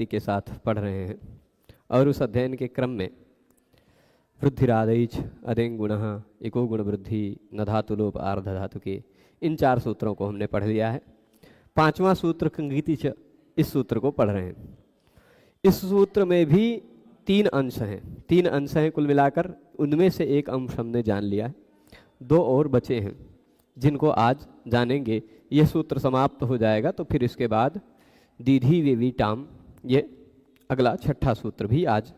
के साथ पढ़ रहे हैं और उस अध्ययन के क्रम में वृद्धिरादैच अदें गुणः इको गुण वृद्धि न धातु लोप आर्ध धातु के इन 4 सूत्रों को हमने पढ़ लिया है। 5वां सूत्र कंगीति च, इस सूत्र को पढ़ रहे हैं। इस सूत्र में भी 3 अंश हैं, 3 अंश हैं कुल मिलाकर। उनमें से एक अंश हमने जान लिया है, 2 और बचे हैं जिनको आज जानेंगे। यह सूत्र समाप्त हो जाएगा तो फिर इसके बाद दीधी वेवीटाम, ये अगला 6ठा सूत्र भी आज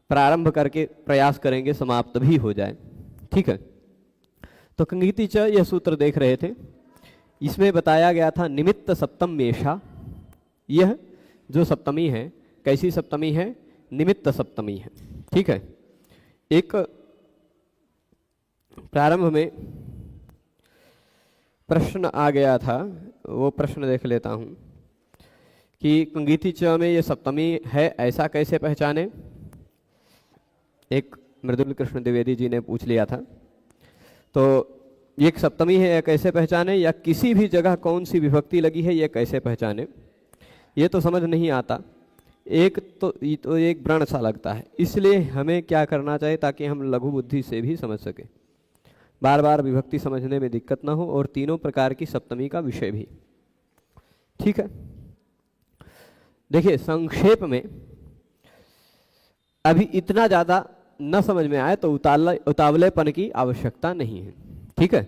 प्रारंभ करके प्रयास करेंगे समाप्त भी हो जाए। ठीक है, तो कंगीति च यह सूत्र देख रहे थे। इसमें बताया गया था निमित्त सप्तम मेषा, यह जो सप्तमी है कैसी सप्तमी है? निमित्त सप्तमी है। ठीक है, एक प्रारंभ में प्रश्न आ गया था, वो प्रश्न देख लेता हूं कि कंगीति च में ये सप्तमी है ऐसा कैसे पहचाने। एक मृदुल कृष्ण द्विवेदी जी ने पूछ लिया था, तो ये एक सप्तमी है यह कैसे पहचाने, या किसी भी जगह कौन सी विभक्ति लगी है यह कैसे पहचाने, ये तो समझ नहीं आता। एक तो एक व्रण सा लगता है, इसलिए हमें क्या करना चाहिए ताकि हम लघु बुद्धि से भी समझ सके, बार बार विभक्ति समझने में दिक्कत ना हो, और तीनों प्रकार की सप्तमी का विषय भी। ठीक है, देखिए संक्षेप में अभी इतना ज़्यादा न समझ में आए तो उतावलेपन की आवश्यकता नहीं है। ठीक है,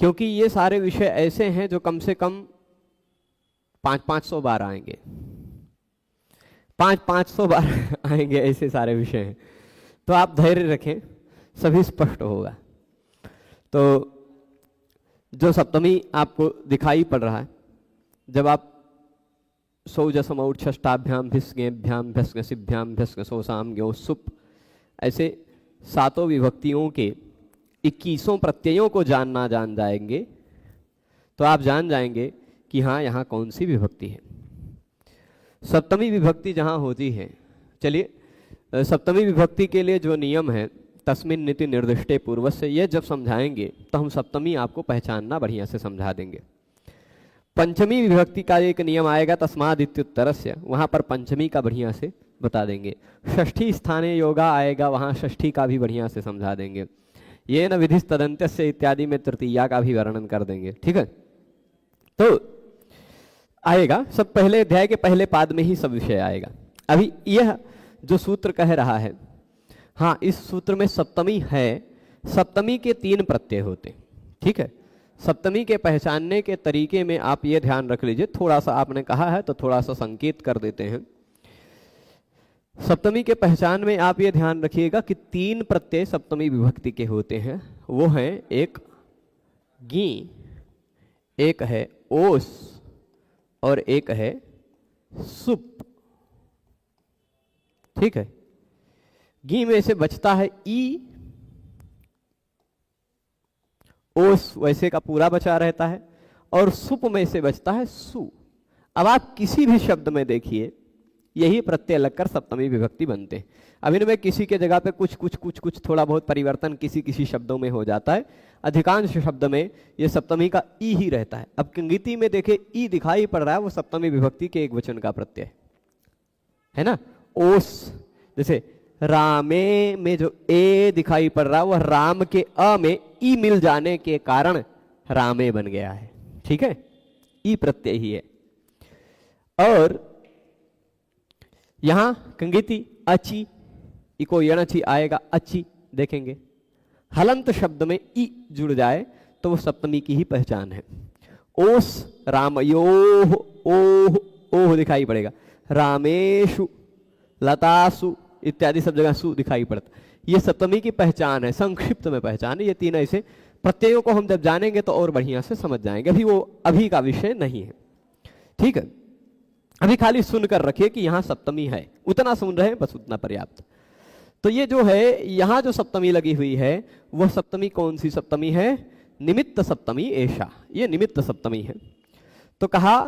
क्योंकि ये सारे विषय ऐसे हैं जो कम से कम 500-500 बार आएंगे, 500-500 बार आएंगे, ऐसे सारे विषय हैं। तो आप धैर्य रखें, सभी स्पष्ट होगा। तो जो सप्तमी आपको दिखाई पड़ रहा है, जब आप सौजसमौट षष्ठाभ्याम भिस्गेभ्याम भस्गसिभ्याम भस्गसोसाम ग्यो सुप ऐसे 7 विभक्तियों के 21 प्रत्ययों को जान जाएंगे तो आप जान जाएंगे कि हाँ यहाँ कौन सी विभक्ति है। सप्तमी विभक्ति जहाँ होती है, चलिए सप्तमी विभक्ति के लिए जो नियम है तस्मिन् नीति निर्दिष्टे पूर्वस्य, ये जब समझाएंगे तो हम सप्तमी आपको पहचानना बढ़िया से समझा देंगे। पंचमी विभक्ति का एक नियम आएगा तस्माद् इत्युत्तरस्य, वहाँ पर पंचमी का बढ़िया से बता देंगे। षष्ठी स्थाने योगा आएगा, वहाँ षष्ठी का भी बढ़िया से समझा देंगे। ये न विधि तदंत्यस्य इत्यादि में तृतीया का भी वर्णन कर देंगे। ठीक है, तो आएगा सब पहले अध्याय के पहले पाद में ही सब विषय आएगा। अभी यह जो सूत्र कह रहा है, हाँ इस सूत्र में सप्तमी है, सप्तमी के 3 प्रत्यय होते। ठीक है, सप्तमी के पहचानने के तरीके में आप ये ध्यान रख लीजिए, थोड़ा सा आपने कहा है तो थोड़ा सा संकेत कर देते हैं। सप्तमी के पहचान में आप ये ध्यान रखिएगा कि 3 प्रत्यय सप्तमी विभक्ति के होते हैं। वो हैं एक गी, एक है ओस और एक है सुप। ठीक है, गी में से बचता है ई, ओस वैसे का पूरा बचा रहता है, और सुप में से बचता है सु। अब आप किसी भी शब्द में देखिए यही प्रत्यय लगकर सप्तमी विभक्ति बनते हैं। अब इनमें किसी के जगह पे कुछ थोड़ा बहुत परिवर्तन किसी शब्दों में हो जाता है, अधिकांश शब्द में ये सप्तमी का ई ही रहता है। अब कंगीति में देखे ई दिखाई पड़ रहा है, वो सप्तमी विभक्ति के एक वचन का प्रत्यय है ना। ओस, जैसे रामे में जो ए दिखाई पड़ रहा है, वह राम के अ में ई मिल जाने के कारण रामे बन गया है। ठीक है, ई प्रत्यय ही है। और यहां कंगीति अची, इको यणची आएगा, अची देखेंगे। हलंत शब्द में ई जुड़ जाए तो वो सप्तमी की ही पहचान है। ओस रामयोः, ओह ओह दिखाई पड़ेगा, रामेशु, लतासु इत्यादि सब जगह सु दिखाई पड़ता। ये सप्तमी की पहचान है, संक्षिप्त में पहचान है। ये 3 ऐसे प्रत्ययों को हम जब जानेंगे तो और बढ़िया से समझ जाएंगे। अभी वो अभी का विषय नहीं है। ठीक है, अभी खाली सुनकर रखिए कि यहां सप्तमी है, उतना सुन रहे हैं बस उतना पर्याप्त। तो ये जो है यहां जो सप्तमी लगी हुई है वह सप्तमी कौन सी सप्तमी है? निमित्त सप्तमी एषा, ये निमित्त सप्तमी है। तो कहा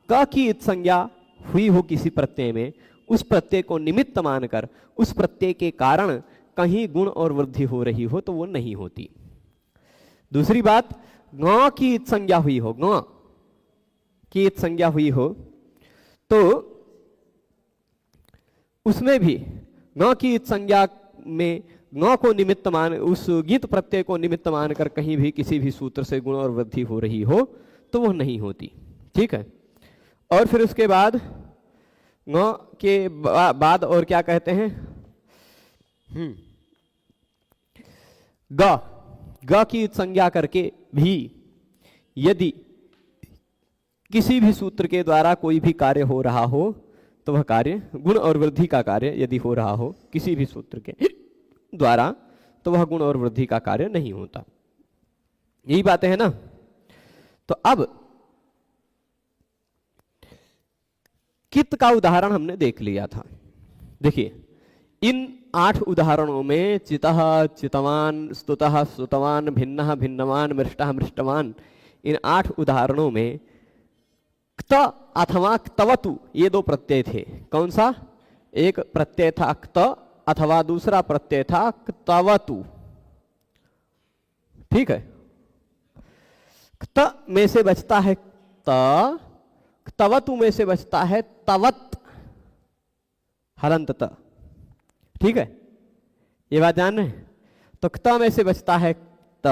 क की इत संज्ञा हुई हो किसी प्रत्यय में, उस प्रत्यय को निमित्त मानकर उस प्रत्यय के कारण कहीं गुण और वृद्धि हो रही हो तो वो नहीं होती। दूसरी बात, ग की इत संज्ञा हुई हो, ग की इत संज्ञा हुई हो तो उसमें भी ङ की इत संज्ञा में ङ को निमित्त मान, उस गीत प्रत्यय को निमित्त मानकर कहीं भी किसी भी सूत्र से गुण और वृद्धि हो रही हो तो वह नहीं होती। ठीक है। और फिर उसके बाद ङ के बाद और क्या कहते हैं, ग की संज्ञा करके भी यदि किसी भी सूत्र के द्वारा कोई भी कार्य हो रहा हो तो वह कार्य, गुण और वृद्धि का कार्य यदि हो रहा हो किसी भी सूत्र के द्वारा, तो वह गुण और वृद्धि का कार्य नहीं होता। यही बातें हैं ना। तो अब कित का उदाहरण हमने देख लिया था। देखिए इन 8 उदाहरणों में चितः चितवान, स्तुतः स्तुतवान, भिन्नः भिन्नवान, मृष्टः मृष्टवान, इन 8 उदाहरणों में क्त अथवा क्तवतु ये 2 प्रत्यय थे। कौन सा? एक प्रत्यय था क्त अथवा दूसरा प्रत्यय था क्तवतु। ठीक है। क्त में से बचता है त, क्तवतु में से बचता है तवत, हलंत त। ठीक है, ये बात जान रहे हैं। तो क्त में से बचता है त,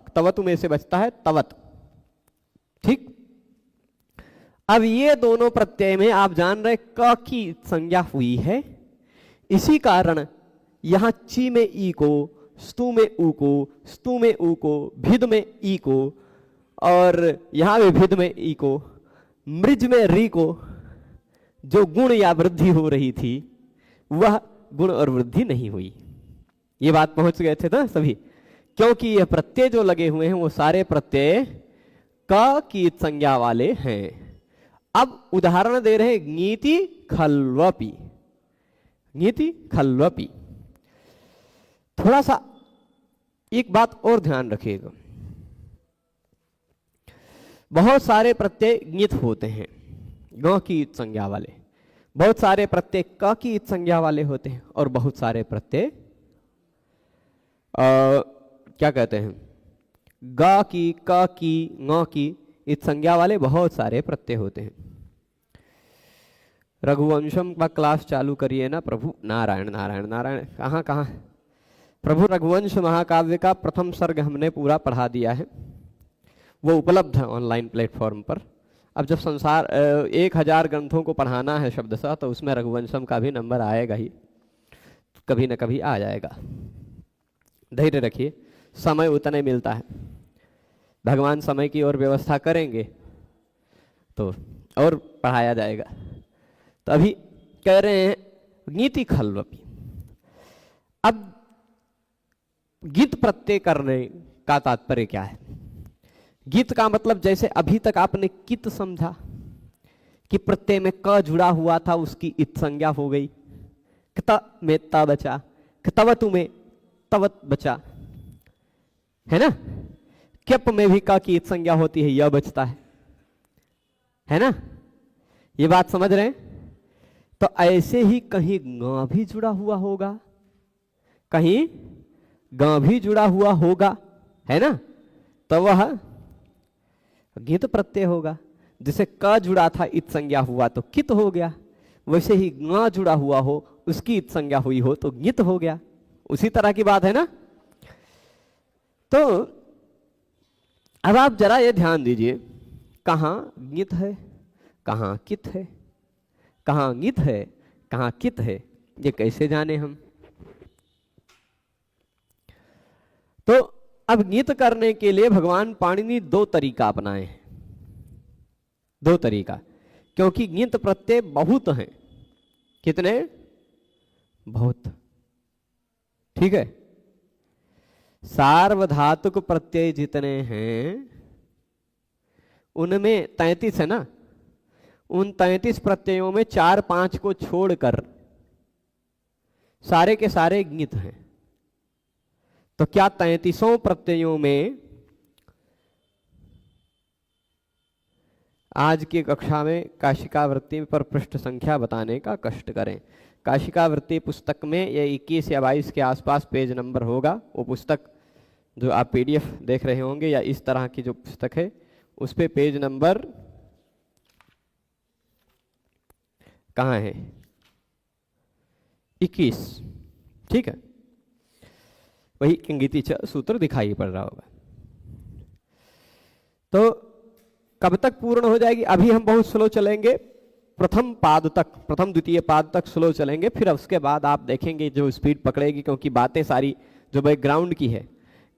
क्तवतु में से बचता है तवत। ठीक। अब ये दोनों प्रत्यय में आप जान रहे क की संज्ञा हुई है, इसी कारण यहां ची में ई को, स्तु में उ को, स्तु में उ को, भिद में ई को, और यहां भी भिद में ई को, मृज में री को जो गुण या वृद्धि हो रही थी वह गुण और वृद्धि नहीं हुई। ये बात पहुंच गए थे ना सभी, क्योंकि यह प्रत्यय जो लगे हुए हैं वो सारे प्रत्यय क की संज्ञा वाले हैं। अब उदाहरण दे रहे हैं ङीति खल्वपि, ङीति खल्वपि। थोड़ा सा एक बात और ध्यान रखिएगा, बहुत सारे प्रत्यय ङित होते हैं ग की इत संज्ञा वाले, बहुत सारे प्रत्यय क की इत संज्ञा वाले होते हैं, और बहुत सारे प्रत्यय क्या कहते हैं ग की, क की, ङ की इत संज्ञा वाले बहुत सारे प्रत्यय होते हैं। रघुवंशम का क्लास चालू करिए ना प्रभु। नारायण नारायण नारायण। कहाँ कहाँ प्रभु, रघुवंश महाकाव्य का प्रथम सर्ग हमने पूरा पढ़ा दिया है, वो उपलब्ध है ऑनलाइन प्लेटफॉर्म पर। अब जब संसार 1000 ग्रंथों को पढ़ाना है शब्दशः तो उसमें रघुवंशम का भी नंबर आएगा ही, कभी न कभी आ जाएगा। धैर्य रखिए, समय उतने मिलता है, भगवान समय की और व्यवस्था करेंगे तो और पढ़ाया जाएगा। तो अभी कह रहे हैं ङीति खल्वपि। अब गीत प्रत्यय करने का तात्पर्य क्या है? गीत का मतलब जैसे अभी तक आपने कित समझा कि प्रत्यय में क जुड़ा हुआ था, उसकी इत संज्ञा हो गई, क्त में त बचा, क्तवतु में तवत बचा, है ना। क्यप में भी क की इत संज्ञा होती है, यह बचता है ना। ये बात समझ रहे हैं? तो ऐसे ही कहीं ग भी जुड़ा हुआ होगा, कहीं ग भी जुड़ा हुआ होगा, है ना, तो वह गीत प्रत्यय होगा। जैसे क जुड़ा था इत संज्ञा हुआ तो कित हो गया, वैसे ही ङ जुड़ा हुआ हो उसकी इत संज्ञा हुई हो तो ङित हो गया। उसी तरह की बात है ना। तो अब आप जरा ये ध्यान दीजिए, कहाँ ङित है, कहाँ कित है, कहाँ ङित है, कहाँ कित है, ये कैसे जाने हम? तो अब ङित करने के लिए भगवान पाणिनि 2 तरीका अपनाए हैं, 2 तरीका, क्योंकि ङित प्रत्यय बहुत हैं। कितने? बहुत। ठीक है। सार्वधातुक प्रत्यय जितने हैं उनमें 33 है ना, उन 33 प्रत्ययों में 4-5 को छोड़कर सारे के सारे ङित हैं। तो क्या 33 प्रत्ययों में आज की कक्षा में काशिकावृत्ति पर पृष्ठ संख्या बताने का कष्ट करें? काशिकावृत्ति पुस्तक में ये 21 या 22 के आसपास पेज नंबर होगा। वो पुस्तक जो आप PDF देख रहे होंगे या इस तरह की जो पुस्तक है उस पे पेज नंबर कहाँ है? 21, ठीक है, वही किंगिति च सूत्र दिखाई पड़ रहा होगा। तो कब तक पूर्ण हो जाएगी? अभी हम बहुत स्लो चलेंगे, प्रथम पाद तक, प्रथम द्वितीय पाद तक स्लो चलेंगे, फिर उसके बाद आप देखेंगे जो स्पीड पकड़ेगी, क्योंकि बातें सारी जो बैकग्राउंड की है।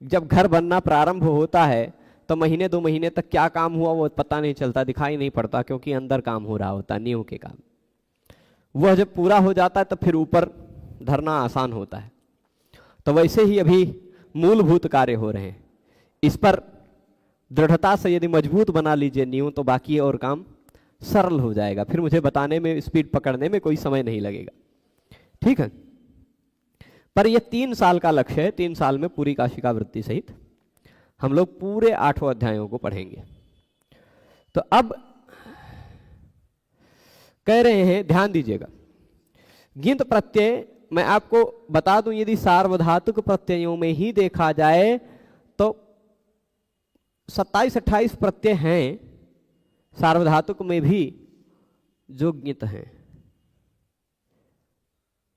जब घर बनना प्रारंभ होता है तो महीने 2 महीने तक क्या काम हुआ वो पता नहीं चलता, दिखाई नहीं पड़ता, क्योंकि अंदर काम हो रहा होता, नींव के काम। वह जब पूरा हो जाता है तो फिर ऊपर धरना आसान होता है। तो वैसे ही अभी मूलभूत कार्य हो रहे हैं, इस पर दृढ़ता से यदि मजबूत बना लीजिए नींव, तो बाकी और काम सरल हो जाएगा, फिर मुझे बताने में, स्पीड पकड़ने में कोई समय नहीं लगेगा, ठीक है। पर यह 3 साल का लक्ष्य है, 3 साल में पूरी काशिका वृत्ति सहित हम लोग पूरे 8 अध्यायों को पढ़ेंगे। तो अब कह रहे हैं, ध्यान दीजिएगा, गिंत प्रत्यय मैं आपको बता दूं, यदि सार्वधातुक प्रत्ययों में ही देखा जाए तो 27-28 प्रत्यय हैं सार्वधातुक में भी जो गिंत हैं,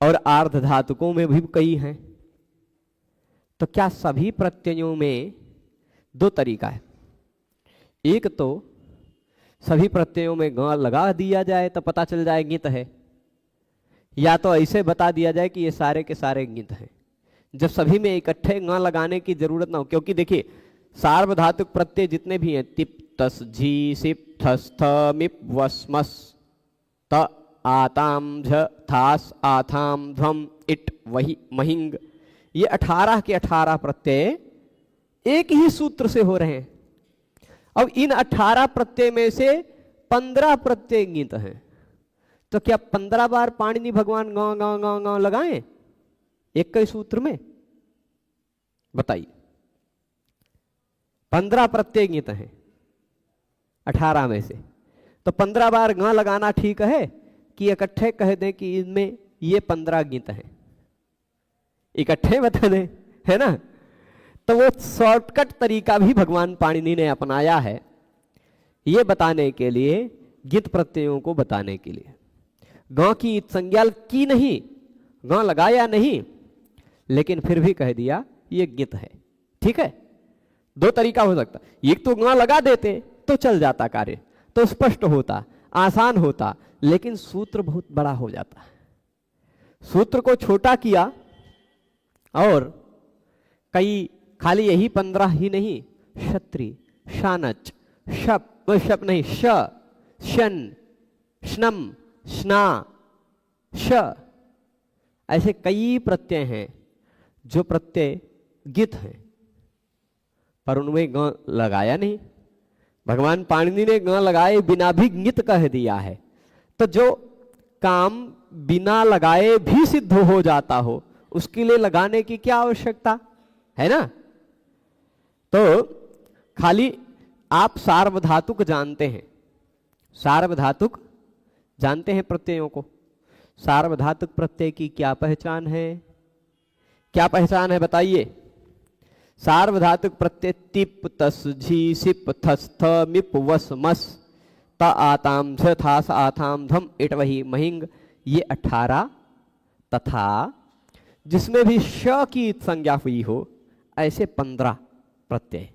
और आर्धधातुकों में भी कई हैं। तो क्या सभी प्रत्ययों में 2 तरीका है, एक तो सभी प्रत्ययों में ग लगा दिया जाए तो पता चल जाए गिंत है, या तो ऐसे बता दिया जाए कि ये सारे के सारे गिंत हैं, जब सभी में इकट्ठे ग लगाने की जरूरत ना हो। क्योंकि देखिए सार्वधातुक प्रत्यय जितने भी हैं, तिप तस झी सिप थस थ मिप वस मस त आताम झ थास आथाम ध्वम इट वही महिंग, ये 18 के 18 प्रत्यय एक ही सूत्र से हो रहे हैं। अब इन 18 प्रत्यय में से 15 प्रत्यय गिंत हैं, तो क्या 15 बार पाणिनि भगवान गांव गांव गांव गांव लगाएं एक ही सूत्र में? बताइए, 15 प्रत्यय गिंत हैं 18 में से, तो 15 बार गा लगाना ठीक है कि इकट्ठे कह दें कि इनमें ये 15 गिंत हैं, इकट्ठे बता दें, है ना? तो वो शॉर्टकट तरीका भी भगवान पाणिनि ने अपनाया है, ये बताने के लिए, गिंत प्रत्ययों को बताने के लिए। ग की संज्ञा की नहीं, ग लगाया नहीं, लेकिन फिर भी कह दिया ये गिंत है, ठीक है। 2 तरीका हो सकता, एक तो ग लगा देते तो चल जाता कार्य, तो स्पष्ट होता, आसान होता, लेकिन सूत्र बहुत बड़ा हो जाता। सूत्र को छोटा किया और कई, खाली यही 15 ही नहीं, क्षत्रि, शानच, शप नहीं, श, शन, श्नम, स्ना, श, ऐसे कई प्रत्यय हैं जो प्रत्यय गित हैं, पर उनमें ग लगाया नहीं। भगवान पाणिनि ने ग लगाए बिना भी गित कह दिया है। तो जो काम बिना लगाए भी सिद्ध हो जाता हो, उसके लिए लगाने की क्या आवश्यकता है ना? तो खाली आप सार्वधातुक जानते हैं, सार्वधातुक जानते हैं प्रत्ययों को। सार्वधातुक प्रत्यय की क्या पहचान है? क्या पहचान है बताइए? सार्वधातुक प्रत्यय तिप तस झी सिप थस थ मिप वस मस त आताम झ थास आथाम धम इट वही महिंग, ये 18 तथा जिसमें भी श की संज्ञा हुई हो ऐसे 15 प्रत्यय,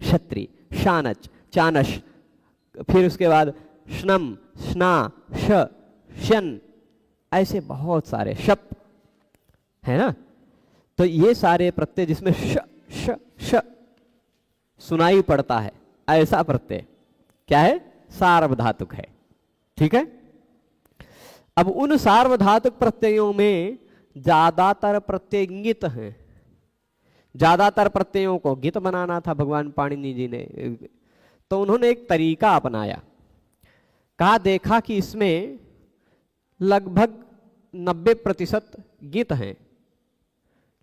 क्षत्रि, शानच, चानश, फिर उसके बाद श्नम, स्ना, श, शन, ऐसे बहुत सारे शप है ना। तो ये सारे प्रत्यय जिसमें श श श सुनाई पड़ता है, ऐसा प्रत्यय क्या है? सार्वधातुक है, ठीक है। अब उन सार्वधातुक प्रत्ययों में ज्यादातर प्रत्यय गित हैं। ज्यादातर प्रत्ययों को गित बनाना था भगवान पाणिनि जी ने, तो उन्होंने एक तरीका अपनाया। कहा, देखा कि इसमें लगभग 90% गित हैं,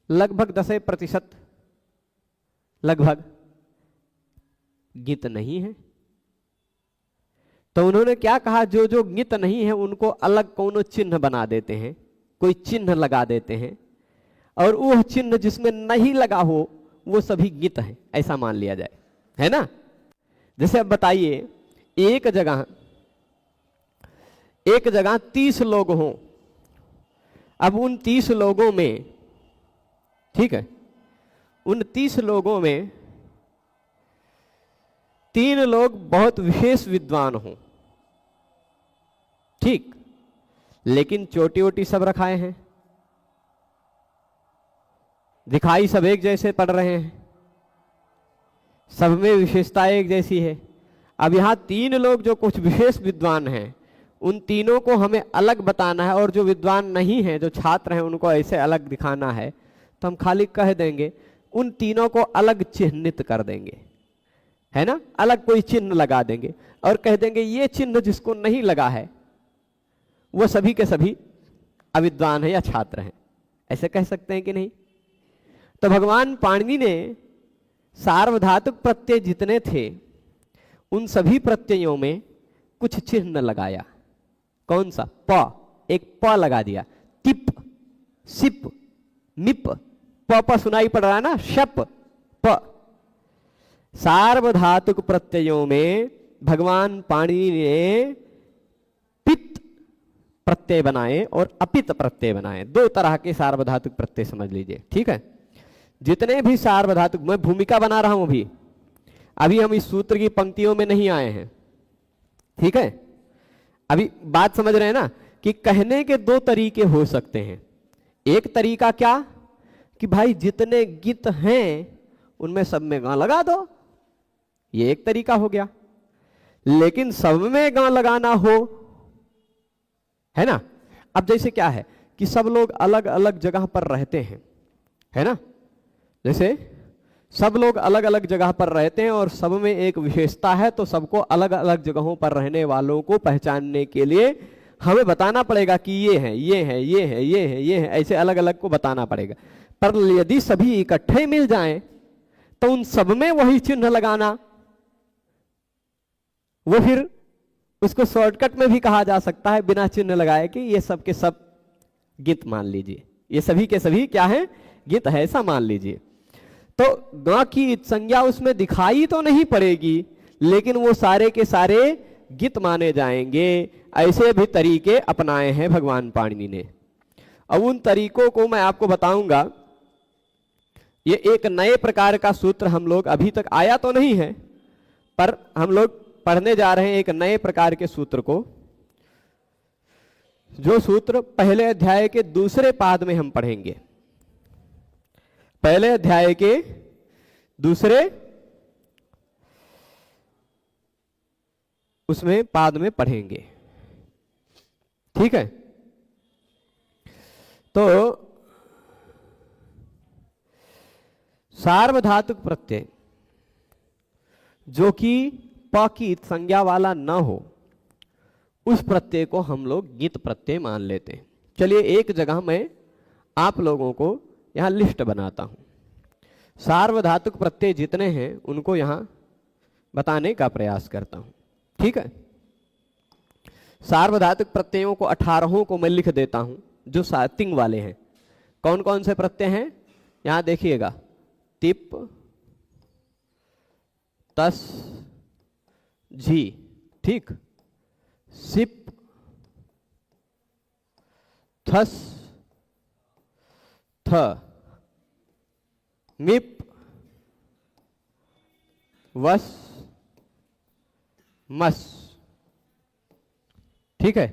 लगभग 10% लगभग गित नहीं है। तो उन्होंने क्या कहा, जो जो गित नहीं है उनको अलग कोनो चिन्ह बना देते हैं, कोई चिन्ह लगा देते हैं, और वो चिन्ह जिसमें नहीं लगा हो वो सभी गित हैं, ऐसा मान लिया जाए, है ना। जैसे अब बताइए, एक जगह 30 लोग हों अब उन 30 लोगों में, ठीक है, उन 30 लोगों में 3 लोग बहुत विशेष विद्वान हों, ठीक, लेकिन चोटी वोटी सब रखाए हैं, दिखाई सब एक जैसे पड़ रहे हैं, सब में विशेषता एक जैसी है। अब यहां 3 लोग जो कुछ विशेष विद्वान हैं, उन तीनों को हमें अलग बताना है, और जो विद्वान नहीं है, जो छात्र हैं, उनको ऐसे अलग दिखाना है। तो हम खाली कह देंगे, उन तीनों को अलग चिन्हित कर देंगे, है ना, अलग कोई चिन्ह लगा देंगे और कह देंगे ये चिन्ह जिसको नहीं लगा है वो सभी के सभी अविद्वान है या छात्र हैं। ऐसे कह सकते हैं कि नहीं? तो भगवान पाणिनि ने सार्वधातुक प्रत्यय जितने थे उन सभी प्रत्ययों में कुछ चिन्ह लगाया। कौन सा? प, एक प लगा दिया, तिप, सिप, मिप, प सुनाई पड़ रहा है ना, शप, प। सार्वधातुक प्रत्ययों में भगवान पाणिनि ने पित प्रत्यय बनाए और अपित प्रत्यय बनाए। 2 तरह के सार्वधातुक प्रत्यय समझ लीजिए, ठीक है। जितने भी सार्वधातुक, मैं भूमिका बना रहा हूं अभी हम इस सूत्र की पंक्तियों में नहीं आए हैं, ठीक है। अभी बात समझ रहे हैं ना कि कहने के 2 तरीके हो सकते हैं। एक तरीका क्या कि भाई जितने गीत हैं उनमें सब में गा लगा दो, ये एक तरीका हो गया। लेकिन सब में गा लगाना हो, है ना। अब जैसे क्या है कि सब लोग अलग अलग जगह पर रहते हैं, है ना, जैसे सब लोग अलग अलग जगह पर रहते हैं और सब में एक विशेषता है, तो सबको अलग अलग जगहों पर रहने वालों को पहचानने के लिए हमें बताना पड़ेगा कि ये है, ये है, ये है, ये है, ये है, ऐसे अलग अलग को बताना पड़ेगा। पर यदि सभी इकट्ठे मिल जाएं तो उन सब में वही चिन्ह लगाना, वो फिर उसको शॉर्टकट में भी कहा जा सकता है बिना चिन्ह लगाए कि ये सब के सब गीत मान लीजिए, ये सभी के सभी क्या है, गीत है, ऐसा मान लीजिए। तो ग की संज्ञा उसमें दिखाई तो नहीं पड़ेगी, लेकिन वो सारे के सारे गीत माने जाएंगे। ऐसे भी तरीके अपनाए हैं भगवान पाणिनि ने। अब उन तरीकों को मैं आपको बताऊंगा। ये एक नए प्रकार का सूत्र हम लोग अभी तक आया तो नहीं है, पर हम लोग पढ़ने जा रहे हैं एक नए प्रकार के सूत्र को, जो सूत्र पहले अध्याय के दूसरे पाद में हम पढ़ेंगे। पहले अध्याय के दूसरे उसमें पाद में पढ़ेंगे, ठीक है। तो सार्वधातुक प्रत्यय जो कि प की संज्ञा वाला न हो, उस प्रत्यय को हम लोग गीत प्रत्यय मान लेते हैं। चलिए एक जगह मैं आप लोगों को यहां लिस्ट बनाता हूं, सार्वधातुक प्रत्यय जितने हैं उनको यहां बताने का प्रयास करता हूं, ठीक है। सार्वधातुक प्रत्ययों को 18 को मैं लिख देता हूं जो तिंग वाले हैं। कौन कौन से प्रत्यय हैं यहां देखिएगा, तिप, तस, झी, ठीक, सिप, थस, थ, मिप, वस, मस, ठीक है।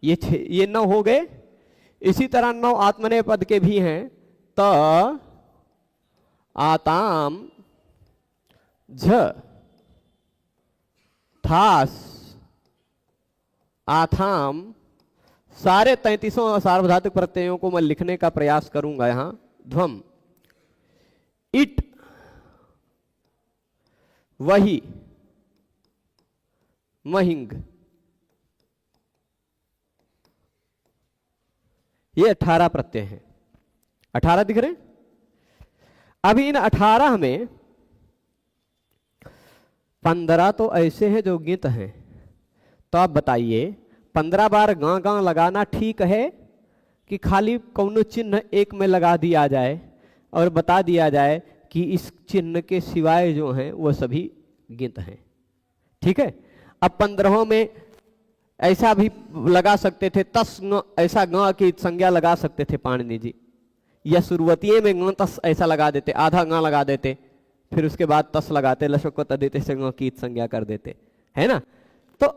ये 9 हो गए। इसी तरह 9 आत्मनेय पद के भी हैं, त, आताम, झ, थास, आथाम, सारे 33 सार्वधातुक प्रत्ययों को मैं लिखने का प्रयास करूंगा यहां। ध्वम, इट, वही, महिंग, ये 18 प्रत्यय हैं। 18 दिख रहे हैं। अभी इन 18 में 15 तो ऐसे हैं जो गीत हैं। तो आप बताइए 15 बार गां गां लगाना ठीक है कि खाली कौनो चिन्ह एक में लगा दिया जाए और बता दिया जाए कि इस चिन्ह के सिवाय जो हैं वो सभी गीत हैं, ठीक है। अब 15 में ऐसा भी लगा सकते थे, तस ङ, ऐसा ङ की संज्ञा लगा सकते थे पाणिनि जी, या शुरुआती में ङ तस ऐसा लगा देते, आधा ङ लगा देते, फिर उसके बाद तस लगाते, लशको तदित से ङ की संज्ञा कर देते, है ना। तो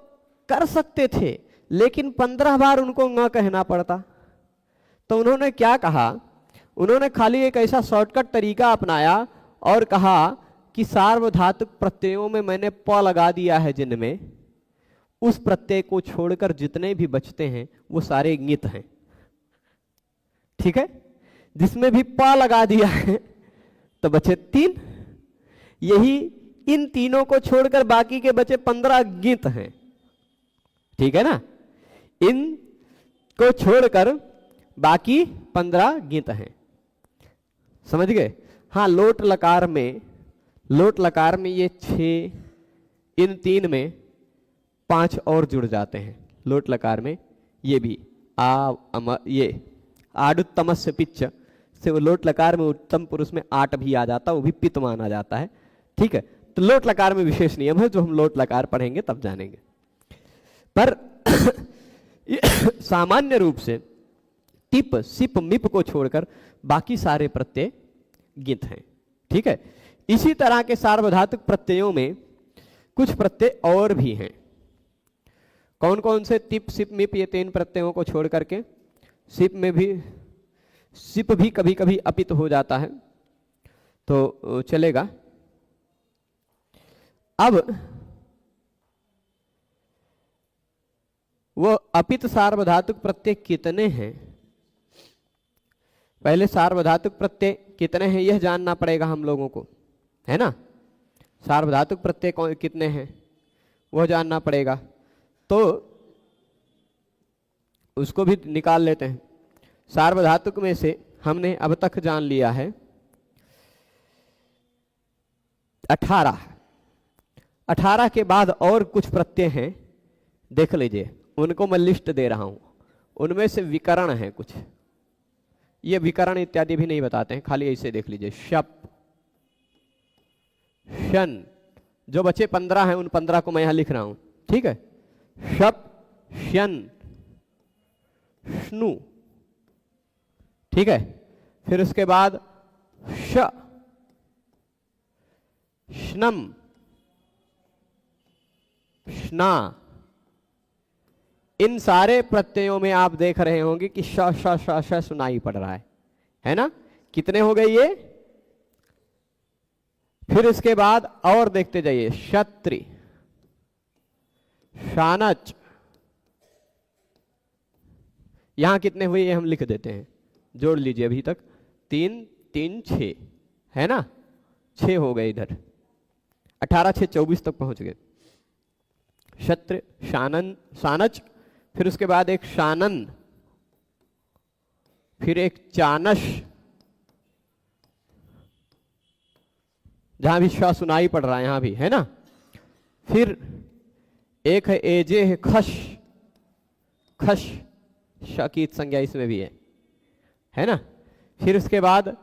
कर सकते थे, लेकिन 15 बार उनको ङ कहना पड़ता। तो उन्होंने क्या कहा, उन्होंने खाली एक ऐसा शॉर्टकट तरीका अपनाया और कहा कि सार्वधातुक प्रत्ययों में मैंने प लगा दिया है, जिनमें उस प्रत्यय को छोड़कर जितने भी बचते हैं वो सारे ङित हैं। ठीक है, जिसमें भी प लगा दिया है तो बचे 3, यही इन तीनों को छोड़कर बाकी के बचे 15 ङित हैं। ठीक है ना, इन को छोड़कर बाकी 15 ङित हैं, समझ गए। हाँ, लोट लकार में ये 6, इन 3 में 5 और जुड़ जाते हैं। लोट लकार में ये भी ये आडुत्तमस्य पिच्च से वो लोट लकार में उत्तम पुरुष में 8 भी आ जाता, वो भी पित माना जाता है। ठीक है, तो लोट लकार में विशेष नियम है, जो हम लोट लकार पढ़ेंगे तब जानेंगे। पर सामान्य रूप से टिप सिप मिप को छोड़कर बाकी सारे प्रत्यय ङित हैं। ठीक है, इसी तरह के सार्वधातुक प्रत्ययों में कुछ प्रत्यय और भी हैं। कौन कौन से? टिप सिप मिप, ये 3 प्रत्ययों को छोड़ करके सिप में भी, सिप भी कभी कभी अपित हो जाता है तो चलेगा। अब वो अपित सार्वधातुक प्रत्यय कितने हैं? पहले सार्वधातुक प्रत्यय कितने हैं यह जानना पड़ेगा हम लोगों को, है ना। सार्वधातुक प्रत्यय कितने हैं वह जानना पड़ेगा, तो उसको भी निकाल लेते हैं। सार्वधातुक में से हमने अब तक जान लिया है 18। 18 के बाद और कुछ प्रत्यय हैं, देख लीजिए, उनको मैं लिस्ट दे रहा हूं। उनमें से विकरण है कुछ, ये विकरण इत्यादि भी नहीं बताते हैं, खाली ऐसे देख लीजिए। शप, शन, जो बचे 15 हैं उन 15 को मैं यहां लिख रहा हूं। ठीक है, शप, शन, श्नु। ठीक है, फिर उसके बाद श, श्नम, श्ना। इन सारे प्रत्ययों में आप देख रहे होंगे कि श श श श सुनाई पड़ रहा है ना। कितने हो गए ये? फिर इसके बाद और देखते जाइए, क्षत्रि, शानच। यहां कितने हुए ये हम लिख देते हैं, जोड़ लीजिए। अभी तक 3 3 6 है ना, 6 हो गए इधर। 18 6 24 तक पहुंच गए। क्षत्र, शानन, शानच, फिर उसके बाद एक शानन, फिर एक चानश, जहां भी श सुनाई पड़ रहा है यहां भी, है ना। फिर एक है एजे, है खश, खश, श की संज्ञा इसमें भी है ना। फिर उसके बाद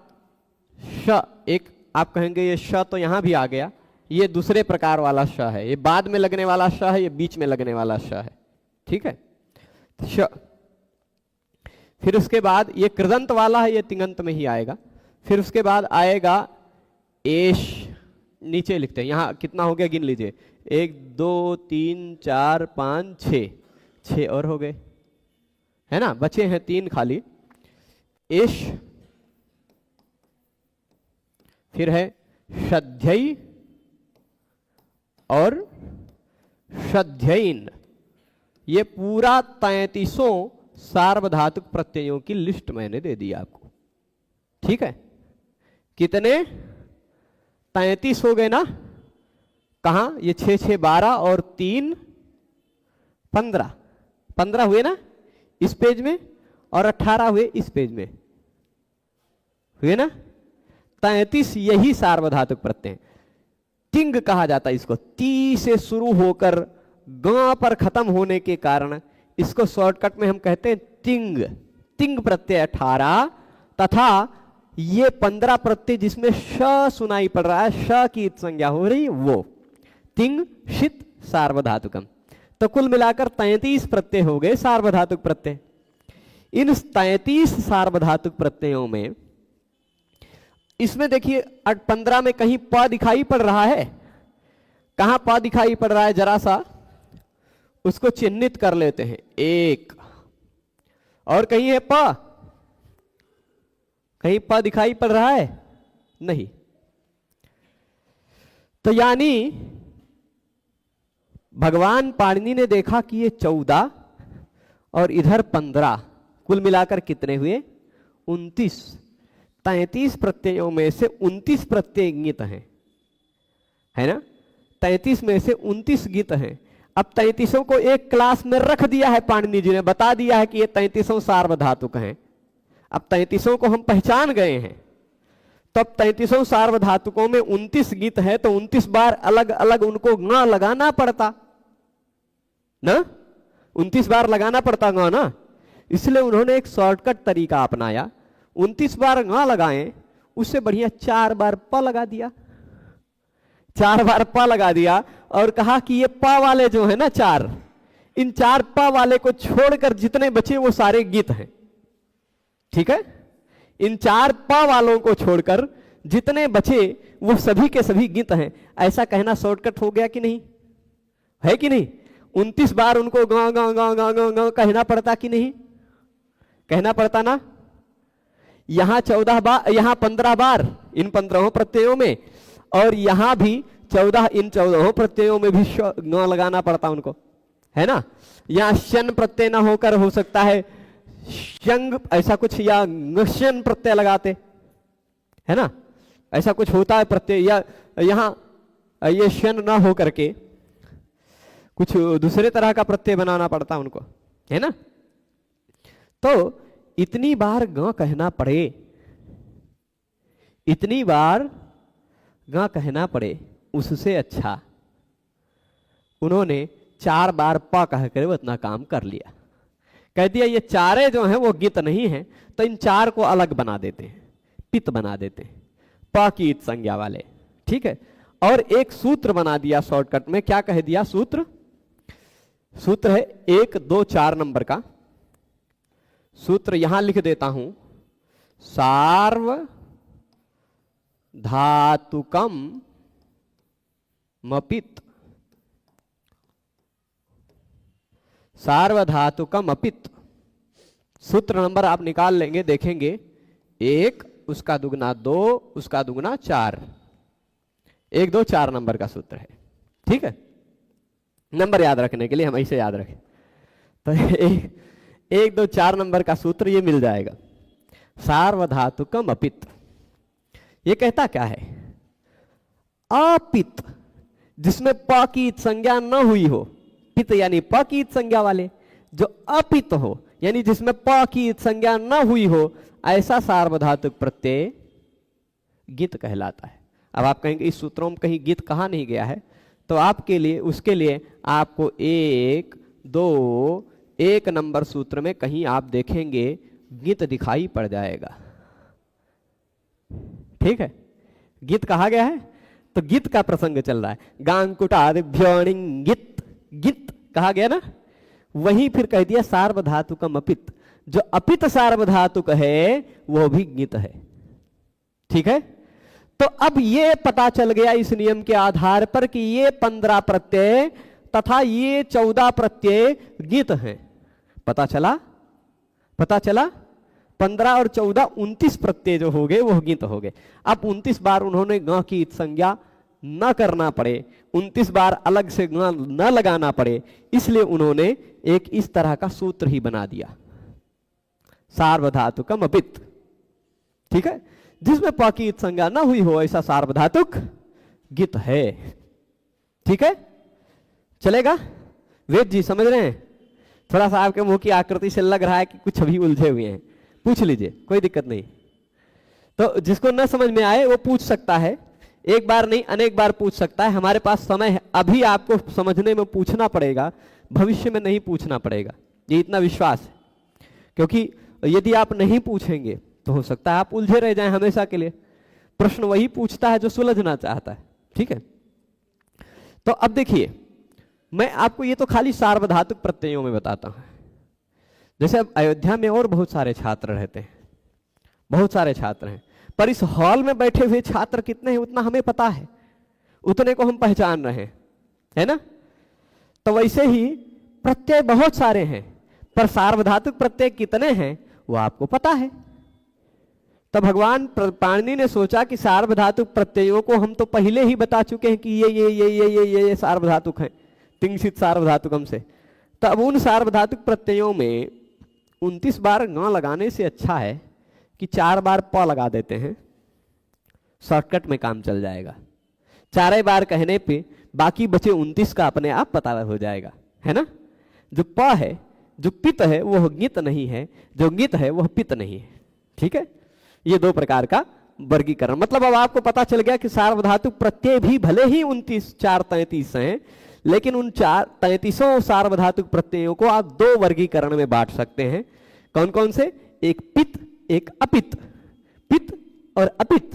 श, एक आप कहेंगे ये श तो यहां भी आ गया, ये दूसरे प्रकार वाला श है, ये बाद में लगने वाला श है, ये बीच में लगने वाला श है। ठीक है, श। फिर उसके बाद ये कृदंत वाला है, ये तिङंत में ही आएगा। फिर उसके बाद आएगा एश, नीचे लिखते हैं। यहां कितना हो गया गिन लीजिए, 1 2 3 4 5 6, 6 और हो गए, है ना। बचे हैं 3 खाली। एश, फिर है श्रद्धेय और श्रद्धेयन। ये पूरा 33 सार्वधातुक प्रत्ययों की लिस्ट मैंने दे दी आपको। ठीक है, कितने? 33 हो गए ना। कहां? ये 6 6 12 और 3 15, 15 हुए ना इस पेज में, और 18 हुए इस पेज में, हुए ना। 33 यही सार्वधातुक प्रत्यय। तिंग कहा जाता है इसको, ती से शुरू होकर ग पर खत्म होने के कारण इसको शॉर्टकट में हम कहते हैं तिंग। तिंग प्रत्यय 18 तथा ये 15 प्रत्यय जिसमें श सुनाई पड़ रहा है, श की संज्ञा हो रही, वो तिंग शित सार्वधातुकम। तो कुल मिलाकर 33 प्रत्यय हो गए सार्वधातुक प्रत्यय। इन 33 सार्वधातुक प्रत्ययों में इसमें देखिए 15 में कहीं प दिखाई पड़ रहा है? कहां प दिखाई पड़ रहा है? जरा सा उसको चिन्हित कर लेते हैं। एक और कहीं है प? कहीं प दिखाई पड़ रहा है? नहीं। तो यानी भगवान पाणिनि ने देखा कि ये 14 और इधर 15, कुल मिलाकर कितने हुए? 29। 33 प्रत्ययों में से 29 प्रत्यय गीत हैं, है ना? 33 में से 29 गीत हैं। अब 33 को एक क्लास में रख दिया है पाणिनि जी ने, बता दिया है कि ये 33 सार्वधातुक हैं। अब 33 को हम पहचान गए हैं, तो अब 33 सार्वधातुकों में 29 गीत है, तो 29 बार अलग अलग उनको ग लगाना पड़ता ना, 29 बार लगाना पड़ता ग ना। इसलिए उन्होंने एक शॉर्टकट तरीका अपनाया, 29 बार ग लगाएं, उससे बढ़िया 4 बार प लगा दिया। 4 बार प लगा दिया और कहा कि ये प वाले जो है ना 4, इन 4 प वाले को छोड़कर जितने बचे वो सारे गीत हैं। ठीक है, इन 4 प वालों को छोड़कर जितने बचे वो सभी के सभी गीत हैं। ऐसा कहना शॉर्टकट हो गया कि नहीं? है कि नहीं? 29 बार उनको गा गा गा गा गा गा कहना पड़ता कि नहीं? कहना पड़ता ना। यहां 14 बार, यहां 15 बार इन 15 प्रत्ययों में, और यहां भी 14 इन 14 प्रत्ययों में भी ग लगाना पड़ता उनको, है ना। यहां शन प्रत्यय ना होकर हो सकता है शंग ऐसा कुछ, या शन प्रत्यय लगाते, है ना, ऐसा कुछ होता है प्रत्यय, या यहां ये शन ना हो करके कुछ दूसरे तरह का प्रत्यय बनाना पड़ता उनको, है ना। तो इतनी बार ग कहना पड़े, इतनी बार ग कहना पड़े, उससे अच्छा उन्होंने 4 बार प कहकर वो इतना काम कर लिया। कह दिया ये चारे जो हैं वो गीत नहीं है, तो इन 4 को अलग बना देते हैं, पित बना देते हैं, प की इत संज्ञा वाले। ठीक है, और एक सूत्र बना दिया शॉर्टकट में। क्या कह दिया सूत्र? सूत्र है 1 2 4 नंबर का सूत्र, यहां लिख देता हूं। सार्वधातुकम मपित, सार्वधातुकम अपित। सूत्र नंबर आप निकाल लेंगे, देखेंगे 1 उसका दुगना 2 उसका दुगना 4, 1 2 4 नंबर का सूत्र है। ठीक है, नंबर याद रखने के लिए हम ऐसे याद रखें तो 1 2 4 नंबर का सूत्र ये मिल जाएगा। सार्वधातुकम अपित, ये कहता क्या है? अपित जिसमें प की संज्ञा न हुई हो, पित यानी प की संज्ञा वाले, जो अपित हो यानी जिसमें प की संज्ञा न हुई हो, ऐसा सार्वधातुक प्रत्यय गीत कहलाता है। अब आप कहेंगे इस सूत्रों में कहीं गीत कहाँ नहीं गया है, तो आपके लिए, उसके लिए आपको 1 2 1 नंबर सूत्र में कहीं आप देखेंगे गीत दिखाई पड़ जाएगा। ठीक है, गीत कहा गया है, तो गीत का प्रसंग चल रहा है। गांकुटादिभ्योणिंग गीत, गीत कहा गया ना, वहीं फिर कह दिया सार्वधातुकम अपित, जो अपित सार्वधातुक है वो भी गीत है। ठीक है, तो अब ये पता चल गया इस नियम के आधार पर कि ये 15 प्रत्यय तथा ये 14 प्रत्यय गीत हैं। पता चला, पता चला 15 और 14 29 प्रत्यय जो हो गए वो गीत हो गए। अब 29 बार उन्होंने ग की संज्ञा न करना पड़े, 29 बार अलग से ग न लगाना पड़े, इसलिए उन्होंने एक इस तरह का सूत्र ही बना दिया, सार्वधातुकम अपित। ठीक है, जिसमें प की संज्ञा न हुई हो ऐसा सार्वधातुक गीत है। ठीक है, चलेगा? वेद जी समझ रहे हैं? थोड़ा सा आपके मुंह की आकृति से लग रहा है कि कुछ अभी उलझे हुए हैं, पूछ लीजिए, कोई दिक्कत नहीं। तो जिसको न समझ में आए वो पूछ सकता है, एक बार नहीं अनेक बार पूछ सकता है। हमारे पास समय है, अभी आपको समझने में पूछना पड़ेगा, भविष्य में नहीं पूछना पड़ेगा, ये इतना विश्वास है। क्योंकि यदि आप नहीं पूछेंगे तो हो सकता है आप उलझे रह जाएं हमेशा के लिए। प्रश्न वही पूछता है जो सुलझना चाहता है। ठीक है, तो अब देखिए मैं आपको ये तो खाली सार्वधातुक प्रत्ययों में बताता हूं। जैसे अब अयोध्या में और बहुत सारे छात्र रहते हैं, बहुत सारे छात्र हैं, पर इस हॉल में बैठे हुए छात्र कितने हैं उतना हमें पता है, उतने को हम पहचान रहे हैं, है ना। तो वैसे ही प्रत्यय बहुत सारे हैं, पर सार्वधातुक प्रत्यय कितने हैं वो आपको पता है। तो भगवान पाणिनि ने सोचा कि सार्वधातुक प्रत्ययों को हम तो पहले ही बता चुके हैं कि ये सार्वधातुक हैं, तिंशित सार्वधातुकम से। तो अब उन सार्वधातुक प्रत्ययों में 29 बार ङ लगाने से अच्छा है कि 4 बार प लगा देते हैं, शॉर्टकट में काम चल जाएगा। 4 बार कहने पे बाकी बचे 29 का अपने आप पता हो जाएगा, है ना। जो प है, जो पित है वह गित नहीं है, जो गित है वह पित नहीं है, ठीक है। ये 2 प्रकार का वर्गीकरण। मतलब अब आपको पता चल गया कि सार्वधातुक प्रत्यय भी भले ही 29 4 33 हैं, लेकिन उन 33 सार्वधातुक प्रत्ययों को आप 2 वर्गीकरण में बांट सकते हैं। कौन कौन से? एक पित, एक अपित। पित और अपित,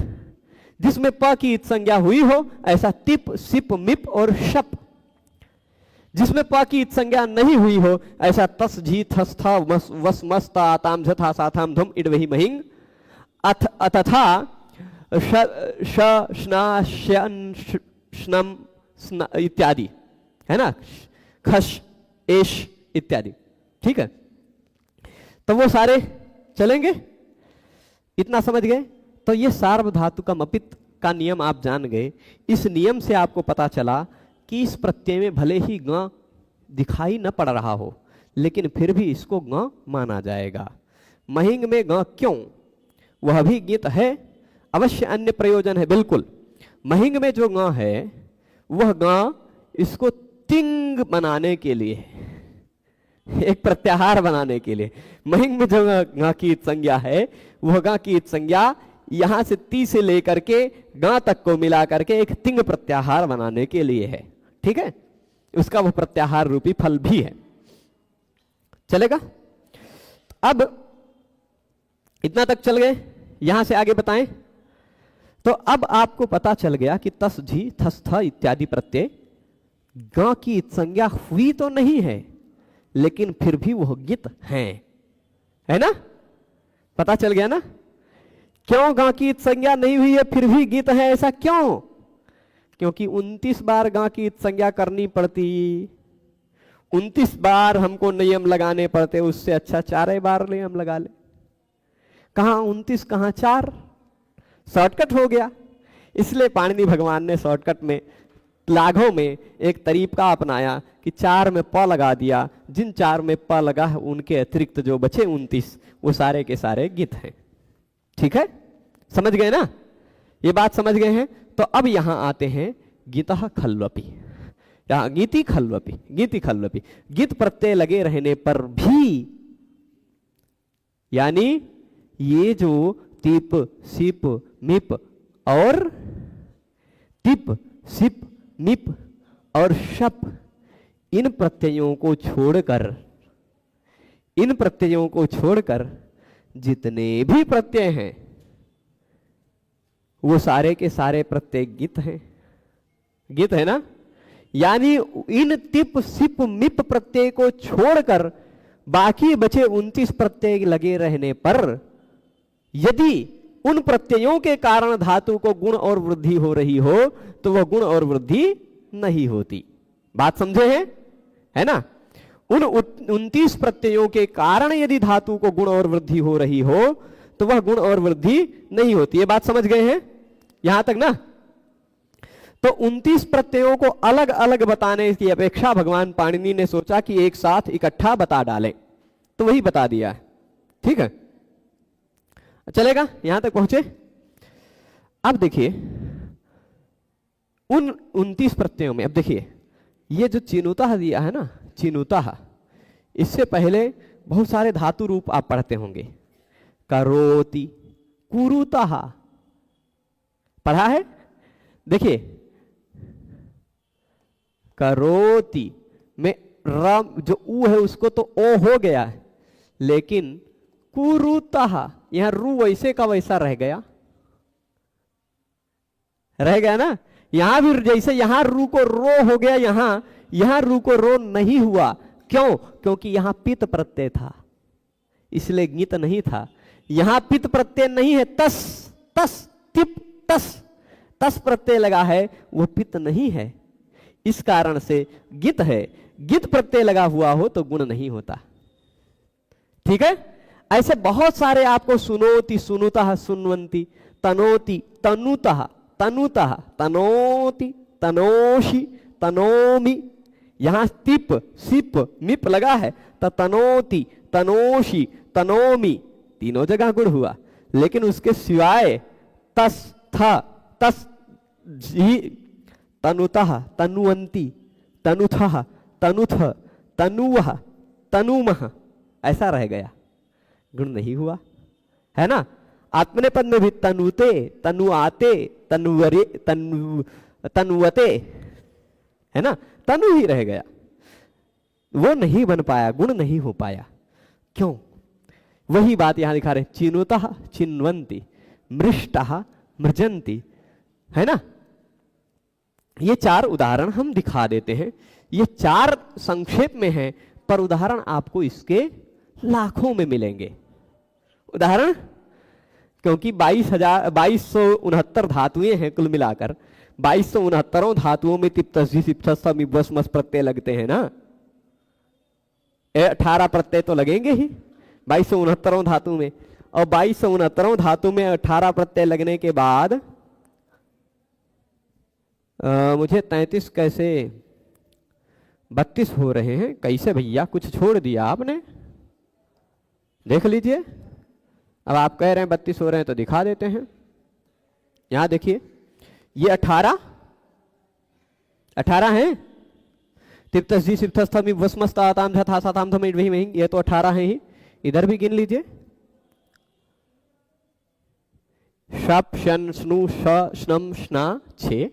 जिसमें प की इत संज्ञा हुई हो, ऐसा तिप, सिप, मिप और शप। जिसमें प की इत संज्ञा नहीं हुई हो, ऐसा तस, झी, थस, था, वस, मस, ता, आताम, झथा, साथाम, धुम, इड, वही, महिंग, अतथा श, श्ना, श्यन, श्नम, इत्यादि, है ना, खश, एश इत्यादि, ठीक है। तो वो सारे चलेंगे, इतना समझ गए। तो ये सार्वधातुकम अपित का नियम आप जान गए। इस नियम से आपको पता चला कि इस प्रत्यय में भले ही ग दिखाई न पड़ रहा हो, लेकिन फिर भी इसको ग माना जाएगा। महिंग में ग क्यों? वह भी गित है, अवश्य अन्य प्रयोजन है, बिल्कुल। महिंग में जो ग है वह ग इसको तिंग बनाने के लिए, एक प्रत्याहार बनाने के लिए। महिंग में जो ग की इत संज्ञा है वह ग की इत संज्ञा यहां से ती से लेकर के ग तक को मिला करके एक तिंग प्रत्याहार बनाने के लिए है, ठीक है। उसका वह प्रत्याहार रूपी फल भी है, चलेगा। अब इतना तक चल गए, यहां से आगे बताएं। तो अब आपको पता चल गया कि तस, झी, थस, थ इत्यादि प्रत्यय ग की इत संज्ञा हुई तो नहीं है, लेकिन फिर भी वह गित हैं, है ना। पता चल गया ना क्यों ग की इत संज्ञा नहीं हुई है फिर भी गित है, ऐसा क्यों? क्योंकि 29 बार ग की इत संज्ञा करनी पड़ती, 29 बार हमको नियम लगाने पड़ते, उससे अच्छा 4 बार नियम लगा ले। कहां 29 कहां 4, शॉर्टकट हो गया। इसलिए पाणिनि भगवान ने शॉर्टकट में लाघव में एक तरीका अपनाया कि 4 में प लगा दिया। जिन 4 में प लगा है उनके अतिरिक्त जो बचे 29 वो सारे के सारे गित हैं, ठीक है। समझ गए ना, ये बात समझ गए हैं। तो अब यहां आते हैं गीतः खल्वपि, यहां गीति खल्वपि, गीति खल्वपि। गित प्रत्यय लगे रहने पर भी, यानी ये जो तिप, सिप, मिप और तिप, सिप, मिप और शप, इन प्रत्ययों को छोड़कर, इन प्रत्ययों को छोड़कर जितने भी प्रत्यय हैं वो सारे के सारे प्रत्यय गित हैं, गित है ना। यानी इन तिप, सिप, मिप प्रत्यय को छोड़कर बाकी बचे 29 प्रत्यय लगे रहने पर यदि उन प्रत्ययों के कारण धातु को गुण और वृद्धि हो रही हो तो वह गुण और वृद्धि नहीं होती। बात समझे हैं, है ना। उन 29 प्रत्ययों के कारण यदि धातु को गुण और वृद्धि हो रही हो तो वह गुण और वृद्धि नहीं होती। ये बात समझ गए हैं यहां तक ना। तो 29 प्रत्ययों को अलग अलग बताने की अपेक्षा भगवान पाणिनि ने सोचा कि एक साथ इकट्ठा बता डालें, तो वही बता दिया है, ठीक है। चलेगा, यहां तक पहुंचे। अब देखिए उन 29 प्रत्ययों में, अब देखिए ये जो चिनुतः दिया है ना, चिनुतः, इससे पहले बहुत सारे धातु रूप आप पढ़ते होंगे। करोति, कुरुतः पढ़ा है। देखिए करोति में रम जो ऊ है उसको तो ओ हो गया है, लेकिन कुरुतः यहां रू वैसे का वैसा रह गया, रह गया ना। यहां भी जैसे यहां रू को रो हो गया, यहां यहां रू को रो नहीं हुआ। क्यों? क्योंकि यहां पित प्रत्यय था, इसलिए गीत नहीं था। यहां पित प्रत्यय नहीं है, तस तस तिप तस तस प्रत्यय लगा है, वो पित नहीं है, इस कारण से गित है। गित प्रत्यय लगा हुआ हो तो गुण नहीं होता। ठीक है, ऐसे बहुत सारे आपको सुनोति, सुनुतः, सुनवंती, तनोति, तनुतः, तनुतः, तनोति, तनोषि, तनोमि, यहां तिप सिप मिप लगा है तो तनोति, तनोषि, तनोमि, तीनों जगह गुण हुआ। लेकिन उसके सिवाय तस था, तस जी, तनुतः, तनुवंती, तनुथः, तनुथ, तनुवः, तनुमः, ऐसा रह गया, गुण नहीं हुआ, है ना। आत्मनेपद में भी तनुते, तनुआते, तनुवरे, तनुवते, है ना, तनु ही रह गया, वो नहीं बन पाया, गुण नहीं हो पाया। क्यों? वही बात यहां दिखा रहे, चिनुतः चिन्वंती, मृष्टः मृजंती, है ना। ये चार उदाहरण हम दिखा देते हैं, ये चार संक्षेप में हैं, पर उदाहरण आपको इसके लाखों में मिलेंगे उदाहरण, क्योंकि 2269 धातुएं हैं कुल मिलाकर। 2269 धातुओं में तिप तस जी सिप थस मिबस मस प्रत्यय लगते हैं ना, 18 प्रत्यय तो लगेंगे ही 2269 धातु में, और 2269 धातु में 18 प्रत्यय लगने के बाद मुझे 33 कैसे 32 हो रहे हैं, कैसे भैया, कुछ छोड़ दिया आपने, देख लीजिए। अब आप कह रहे हैं 32 हो रहे हैं तो दिखा देते हैं। यहां देखिए, ये 18 है, तिप्तस जी सिप्तस थम वस्मस्ताताम धथा साताम थम इडवही में, ये तो 18 है ही। इधर भी गिन लीजिए, शप शन स्नु श स्नम स्ना 6,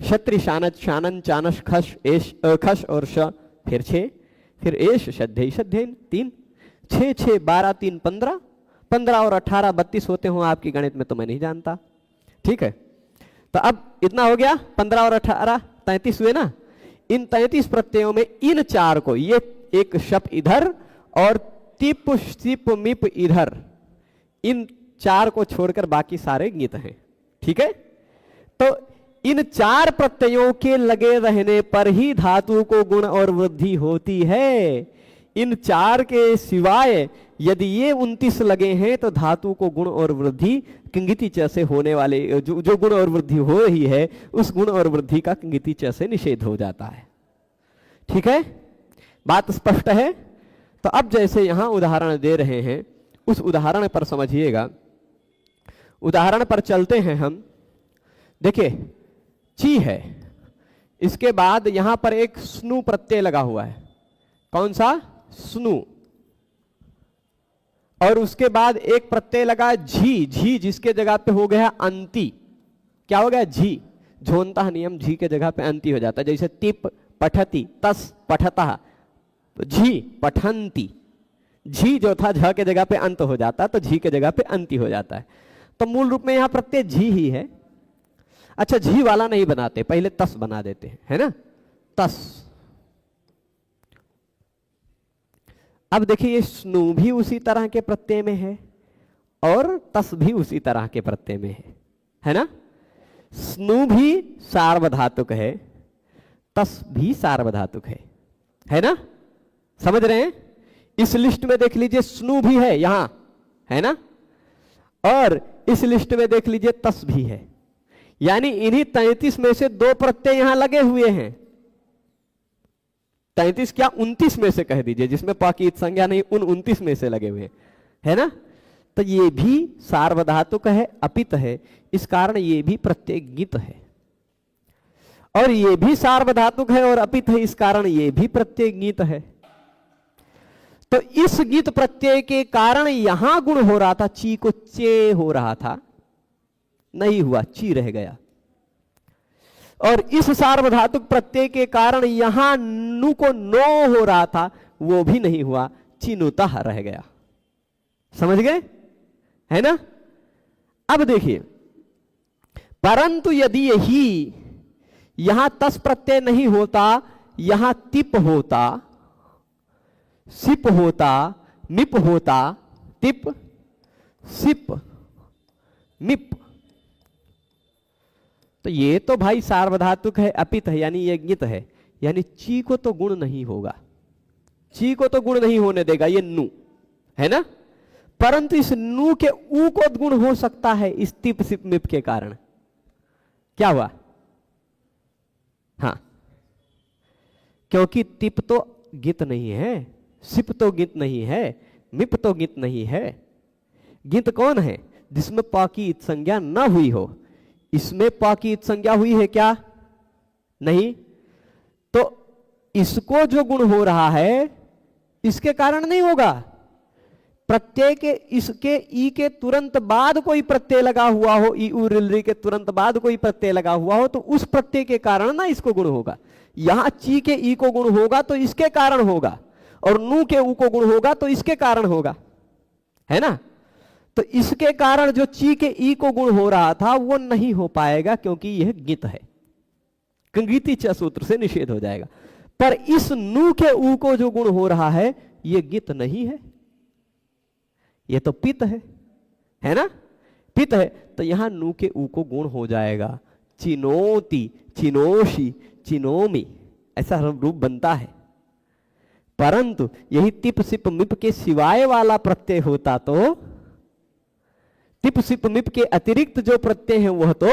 क्षत्रि शानत शानन चानस खश एश खश और श फिर 6, फिर एश शद्धे शद्धे 3, 6 6 12 3 15, 15 और 18 32 होते हो आपकी गणित में तो मैं नहीं जानता। ठीक है, तो अब इतना हो गया, 15 और 18 33 हुए ना। इन 33 प्रत्ययों में इन चार को, ये एक शप इधर और तिप सिप मिप इधर, इन चार को छोड़कर बाकी सारे गीत हैं। ठीक है, तो इन चार प्रत्ययों के लगे रहने पर ही धातु को गुण और वृद्धि होती है। इन चार के सिवाय यदि ये 29 लगे हैं तो धातु को गुण और वृद्धि किंगिति च से होने वाले जो गुण और वृद्धि हो रही है, उस गुण और वृद्धि का किंगिति च से निषेध हो जाता है। ठीक है, बात स्पष्ट है। तो अब जैसे यहां उदाहरण दे रहे हैं, उस उदाहरण पर समझिएगा। उदाहरण पर चलते हैं हम। देखिए, ची है, इसके बाद यहां पर एक स्नु प्रत्यय लगा हुआ है। कौन सा? स्नु। और उसके बाद एक प्रत्यय लगा झी, झी जिसके जगह पे हो गया अंति। क्या हो गया? झी। झोंता नियम झी के जगह पे अंति हो जाता है। जैसे तिप पठती, तस पठता, तो झी पठंती। झी जो था झ के जगह पे अंत हो जाता, तो झी के जगह पे अंति हो जाता है। तो मूल रूप में यहां प्रत्यय झी ही है। अच्छा, झी वाला नहीं बनाते, पहले तस बना देते हैं, है ना, तस। अब देखिए, ये स्नु भी उसी तरह के प्रत्यय में है और तस भी उसी तरह के प्रत्यय में है ना। स्नु भी सार्वधातुक है, तस भी सार्वधातुक है ना, समझ रहे हैं। इस लिस्ट में देख लीजिए स्नु भी है यहां, है ना, और इस लिस्ट में देख लीजिए तस भी है। यानी इन्हीं 33 में से 2 प्रत्यय यहां लगे हुए हैं। 33 क्या 29 में से कह दीजिए, जिसमें प की संज्ञा नहीं, उन 29 में से लगे हुए है ना। तो ये भी सार्वधातुक है, अपित है, इस कारण ये भी प्रत्यय गीत है। और ये भी सार्वधातुक है और अपित है, इस कारण ये भी प्रत्यय गीत है। तो इस गीत प्रत्यय के कारण यहां गुण हो रहा था, ची को चे हो रहा था, नहीं हुआ, ची रह गया। और इस सार्वधातुक प्रत्यय के कारण यहां नु को नो हो रहा था, वो भी नहीं हुआ, चिनुता रह गया। समझ गए, है ना। अब देखिए, परंतु यदि यही यहां तस प्रत्यय नहीं होता, यहां तिप होता, सिप होता, मिप होता, तिप सिप मिप। तो ये तो भाई सार्वधातुक है, अपित है, यानी ये ङित है, यानी ची को तो गुण नहीं होगा, ची को तो गुण नहीं होने देगा, ये नु है ना। परंतु इस नु के ऊ को गुण हो सकता है इस तिप सिप मिप के कारण। क्या हुआ? हाँ, क्योंकि तिप तो गित नहीं है, सिप तो गित नहीं है, मिप तो गित नहीं है। गित कौन है? जिसमें प की इत संज्ञा न हुई हो। इसमें प की इत संज्ञा हुई है क्या? नहीं। तो इसको जो गुण हो रहा है इसके कारण नहीं होगा। प्रत्यय के इसके ई के तुरंत बाद कोई प्रत्यय लगा हुआ हो, ई उ रिल री के तुरंत बाद कोई प्रत्यय लगा हुआ हो, तो उस प्रत्यय के कारण ना इसको गुण होगा। यहां ची के ई को गुण होगा तो इसके कारण होगा, और नू के ऊ को गुण होगा तो इसके कारण होगा, है ना। तो इसके कारण जो ची के ई को गुण हो रहा था वो नहीं हो पाएगा, क्योंकि यह गित है, कंगीति च सूत्र से निषेध हो जाएगा। पर इस नू के ऊ को जो गुण हो रहा है ये गित नहीं है, ये तो पित है ना, पित है। तो यहां नू के ऊ को गुण हो जाएगा, चिनोति, चिनोशी, चिनोमी, ऐसा रूप बनता है। परंतु यही तिप सिप मिप के सिवाय वाला प्रत्यय होता तो, तिप सिप मिप के अतिरिक्त जो प्रत्यय हैं वह तो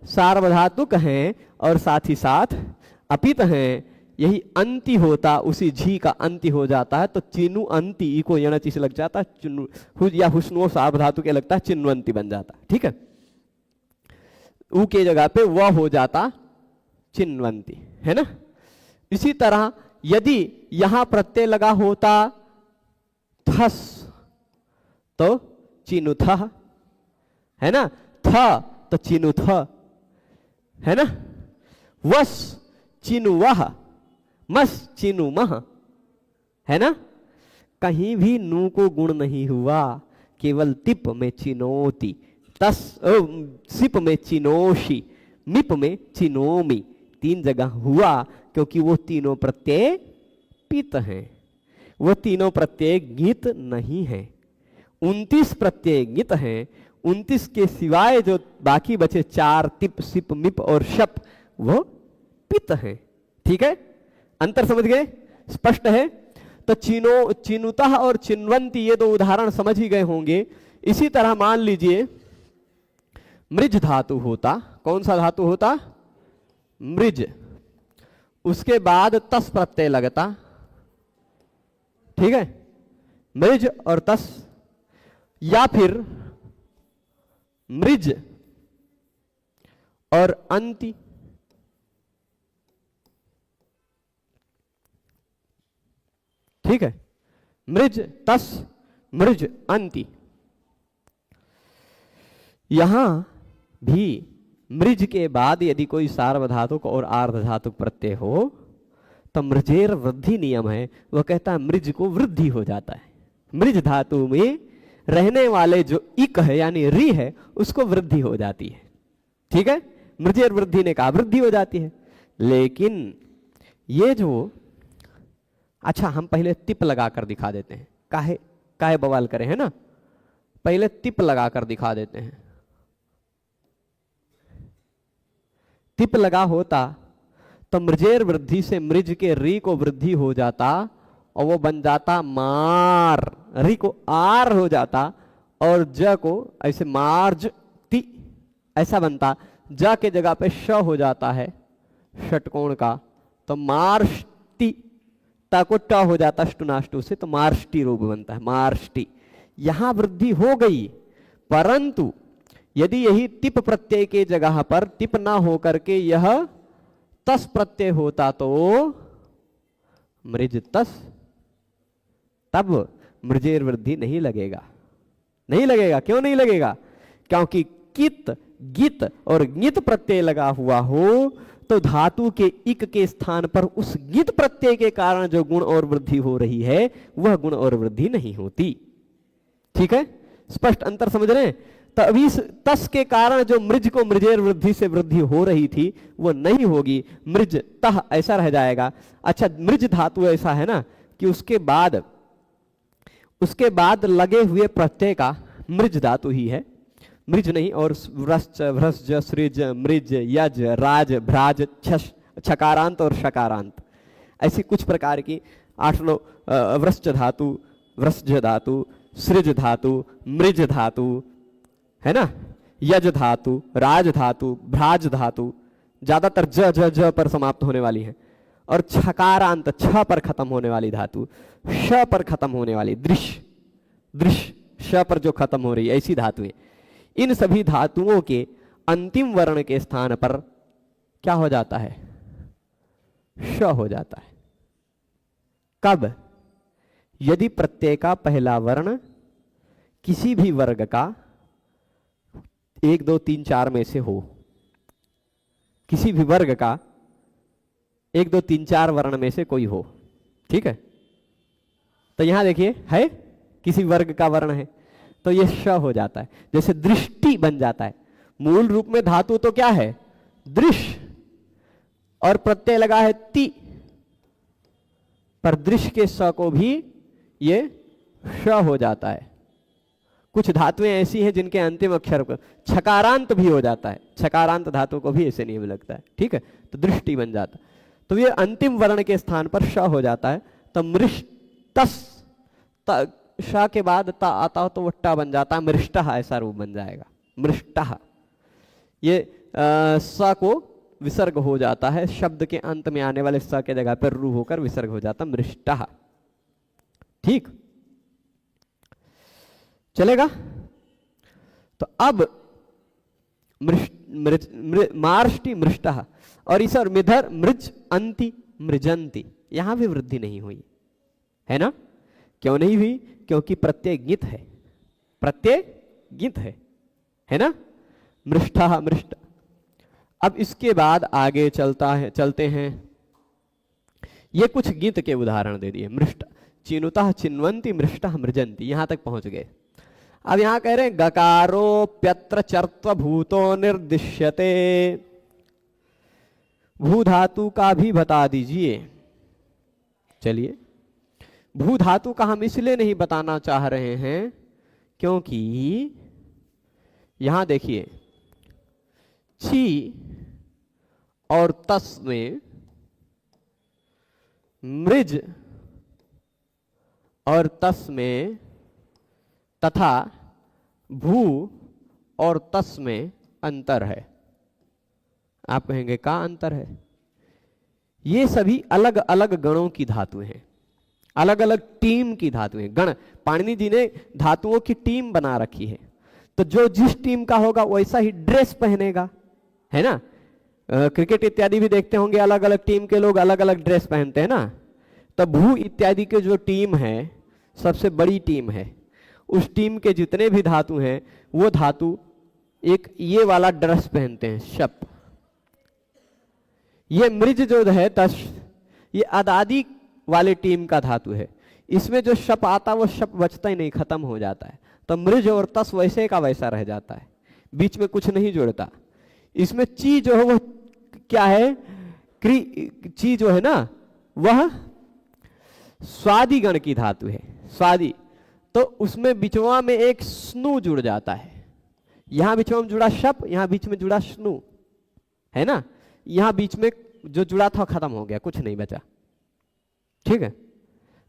सार्वधातुक हैं और साथ ही साथ अपित हैं। यही अंति होता, उसी झी का अंति हो जाता है, तो चिनु अंति, ई को यणचि से लग जाता है, चिन्नु या हुस्नो सार्वधातु के लगता है, चिन्वंती बन जाता। ठीक है, ऊ के जगह पे वह हो जाता चिन्वंती, है ना। इसी तरह यदि यहां प्रत्यय लगा होता थस तो चिनुथ, है ना, थ तो चिनुथ, है ना। वस चिनुवह, मस चिनुमह, है ना। कहीं भी नू को गुण नहीं हुआ, केवल तिप में चिनोति, तस सिप में चिनोशी, मिप में चिनोमी, तीन जगह हुआ, क्योंकि वो तीनों प्रत्यय पित हैं, वो तीनों प्रत्यय गित नहीं है। 29 प्रत्यय गित हैं, 29 के सिवाय जो बाकी बचे 4 तिप सिप मिप और शप वो पित हैं। ठीक है, अंतर समझ गए, स्पष्ट है। तो चिनो, चिनुतः और चिन्वंती ये दो उदाहरण समझ ही गए होंगे। इसी तरह मान लीजिए मृज धातु होता, कौन सा धातु होता? मृज, उसके बाद तस प्रत्यय लगता, ठीक है, मृज और तस, या फिर मृज और अंति, ठीक है, मृज तस मृज अंति। यहां भी मृज के बाद यदि कोई सार्वधातुक और आर्धधातुक प्रत्यय हो तो मृजेर वृद्धि नियम है, वह कहता है मृज को वृद्धि हो जाता है। मृज धातु में रहने वाले जो इक है यानी री है उसको वृद्धि हो जाती है। ठीक है, मृजेर वृद्धि ने कहा वृद्धि हो जाती है। लेकिन ये जो, अच्छा हम पहले तिप लगाकर दिखा देते हैं, काहे बवाल करें, है ना। पहले तिप लगाकर दिखा देते हैं। तिप लगा होता तो मृजेर वृद्धि से मृज के री को वृद्धि हो जाता और वो बन जाता मार, री को आर हो जाता और ज को ऐसे मार्ज ति ऐसा बनता। ज के जगह पे श हो जाता है षटकोण का, तो मार्ष्टि, ता को ट हो जाता ष्टुनाष्टु से, तो मार्ष्टि रूप बनता है, मार्ष्टि। यहां वृद्धि हो गई, परंतु यदि यही तिप प्रत्यय के जगह पर तिप ना हो करके यह तस प्रत्यय होता तो मृज तस, तब मृजेर वृद्धि नहीं लगेगा, नहीं लगेगा। क्यों नहीं लगेगा? क्योंकि कित, गित और गित प्रत्यय लगा हुआ हो तो धातु के इक के स्थान पर उस गित प्रत्यय के कारण जो गुण और वृद्धि हो रही है वह गुण और वृद्धि नहीं होती। ठीक है, स्पष्ट अंतर समझ रहे हैं। तो अभी इस तस के कारण जो मृज को मृजेर वृद्धि से वृद्धि हो रही थी वो नहीं होगी, मृज तह ऐसा रह जाएगा। अच्छा, मृज धातु ऐसा है ना कि उसके बाद लगे हुए प्रत्यय का मृज धातु ही है, मृज नहीं। और व्रश्च, भ्रश्च, सृज, मृज, यज, राज, भ्राज, छकारांत और शकारांत, ऐसी कुछ प्रकार की 8 व्रश्च धातु, व्रश्च धातु, सृज धातु, मृज धातु है ना, यज धातु, राज धातु, भ्राज धातु, ज्यादातर ज ज ज पर समाप्त होने वाली है। और छकारांत, छ पर खत्म होने वाली धातु, श पर खत्म होने वाली, दृश्य दृश्य श पर जो खत्म हो रही है, ऐसी धातुएं। इन सभी धातुओं के अंतिम वर्ण के स्थान पर क्या हो जाता है? श हो जाता है। कब? यदि प्रत्यय का पहला वर्ण किसी भी वर्ग का 1 2 3 4 में से हो, किसी भी वर्ग का 1 2 3 4 वर्ण में से कोई हो, ठीक है। तो यहां देखिए है किसी वर्ग का वर्ण है तो ये श हो जाता है। जैसे दृष्टि बन जाता है, मूल रूप में धातु तो क्या है? दृश्य, और प्रत्यय लगा है ति, पर दृश्य के स को भी ये श हो जाता है। कुछ धातुएं ऐसी हैं जिनके अंतिम अक्षर को छकारांत भी हो जाता है, छकारांत धातु को भी ऐसे नियम लगता है, ठीक है। तो दृष्टि बन जाता है, तो ये अंतिम वर्ण के स्थान पर श हो जाता है। तो मृष्टस, श के बाद ता आता हो तो वो ट बन जाता है, मृष्टः ऐसा रूप बन जाएगा, मृष्टः। ये स को विसर्ग हो जाता है, शब्द के अंत में आने वाले स के जगह पर रू होकर विसर्ग हो जाता, मृष्टः, ठीक चलेगा। तो अब मार्ष्टि मृष्टः, और इस और मिधर मृज अंति मृजंती, यहां भी वृद्धि नहीं हुई है ना। क्यों नहीं हुई? क्योंकि प्रत्यय गित है, प्रत्यय गित है ना। मृष्टः मृष्ट। अब इसके बाद आगे चलते हैं। ये कुछ गीत के उदाहरण दे दिए। मृष्ट, चिनुतः चिन्वंती, मृष्टः मृजंती, यहां तक पहुंच गए। अब यहां कह रहे हैं गकारोप्यत्र चर्त्व भूतो निर्दिश्यते, भू धातु का भी बता दीजिए। चलिए, भू धातु का हम इसलिए नहीं बताना चाह रहे हैं क्योंकि यहां देखिए छी और तस में मृज और तस में तथा भू और तस में अंतर है। आप कहेंगे का अंतर है? ये सभी अलग अलग गणों की धातुएं हैं, अलग अलग टीम की धातुएं। गण, पाणिनि जी ने धातुओं की टीम बना रखी है, तो जो जिस टीम का होगा वैसा ही ड्रेस पहनेगा, है ना। क्रिकेट इत्यादि भी देखते होंगे, अलग अलग टीम के लोग अलग अलग ड्रेस पहनते हैं ना। तो भू इत्यादि के जो टीम है, सबसे बड़ी टीम है, उस टीम के जितने भी धातु हैं वो धातु एक ये वाला ड्रेस पहनते हैं, शप। ये मृज जो है तस, ये अदादि वाले टीम का धातु है। इसमें जो शप आता वो शप बचता ही नहीं, खत्म हो जाता है। तो मृज और तस वैसे का वैसा रह जाता है, बीच में कुछ नहीं जुड़ता। इसमें ची जो है वो क्या है? ची जो है ना वह स्वादि गण की धातु है, स्वादि। तो उसमें बिचवा में एक स्नु जुड़ जाता है, यहां बिचवा में जुड़ा शप, यहां बीच में जुड़ा स्नु, है ना। यहां बीच में जो जुड़ा था खत्म हो गया, कुछ नहीं बचा, ठीक है।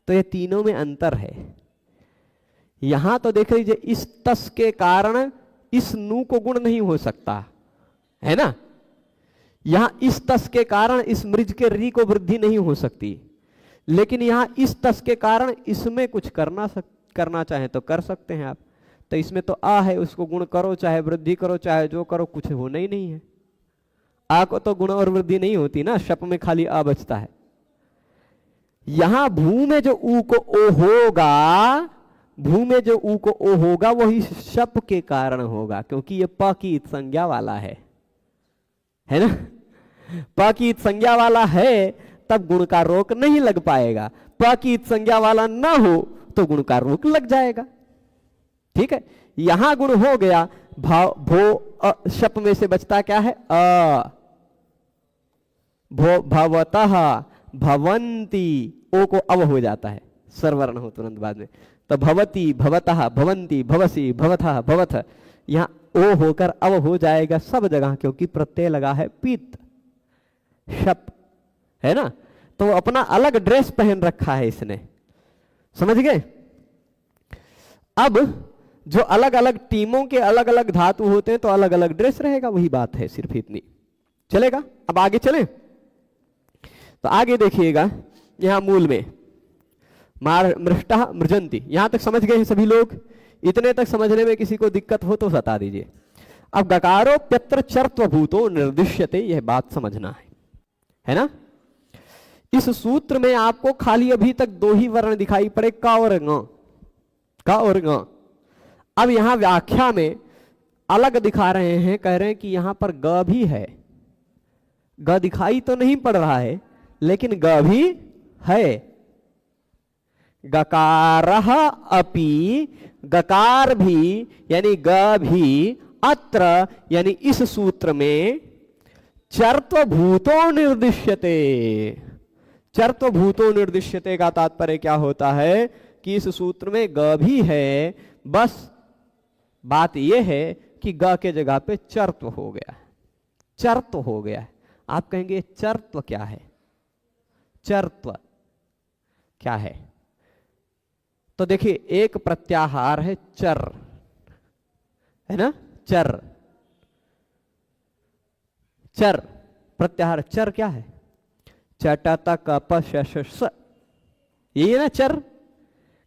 तो ये तीनों में अंतर है। यहां तो देख लीजिए, इस तस के कारण इस नु को गुण नहीं हो सकता, है ना। यहां इस तस के कारण इस मृज के री को वृद्धि नहीं हो सकती, लेकिन यहां इस तस के कारण इसमें कुछ करना चाहे तो कर सकते हैं आप। तो इसमें तो आ है, उसको गुण करो, चाहे वृद्धि करो, चाहे जो करो, कुछ होना ही नहीं है। आ को तो गुण और वृद्धि नहीं होती ना, शप में खाली आ बचता है। यहां भू में जो ऊ को ओ होगा, भू में जो ऊ को ओ होगा वही शप के कारण होगा, क्योंकि ये प की इत संज्ञा वाला है ना। प की इत संज्ञा वाला है तब गुण का रोक नहीं लग पाएगा, प की इत संज्ञा वाला ना हो तो गुण का रोक लग जाएगा, ठीक है। यहां गुण हो गया, भाव भो शप में से बचता क्या है, अ। भो भवतः भवंती, ओ को अव हो जाता है, सरवर्ण हो तुरंत बाद में। तो भवती भवतः भवंती भवसी भवथः भवथ, यहां ओ होकर अव हो जाएगा सब जगह, क्योंकि प्रत्यय लगा है पीत, शप है ना। तो अपना अलग ड्रेस पहन रखा है इसने, समझ गए। अब जो अलग अलग टीमों के अलग अलग धातु होते हैं तो अलग अलग ड्रेस रहेगा, वही बात है, सिर्फ इतनी। चलेगा। अब आगे चले तो आगे देखिएगा, यहां मूल में मृष्टा मृजंती, यहां तक समझ गए हैं सभी लोग। इतने तक समझने में किसी को दिक्कत हो तो बता दीजिए। अब गकारोप्यत्र चर्त्वभूतो निर्दिश्यते, यह बात समझना है ना। इस सूत्र में आपको खाली अभी तक दो ही वर्ण दिखाई पड़े, का और ङ, का और ङ। अब यहां व्याख्या में अलग दिखा रहे हैं, कह रहे हैं कि यहां पर ग भी है। ग दिखाई तो नहीं पड़ रहा है, लेकिन ग भी है। गकारः अपि, गकार भी यानी ग भी, अत्र यानी इस सूत्र में, चर्त्वभूतो निर्दिश्यते। चर्त्वभूतो निर्दिश्यते का तात्पर्य क्या होता है कि इस सूत्र में ग भी है, बस बात यह है कि ग के जगह पे चर्त्व हो गया है, चर्त्व हो गया है। आप कहेंगे चर्त्व क्या है, चर्त्व क्या है। तो देखिए, एक प्रत्याहार है चर, है ना, चर, चर प्रत्याहार। चर क्या है, चटता कप श, यही है ना चर।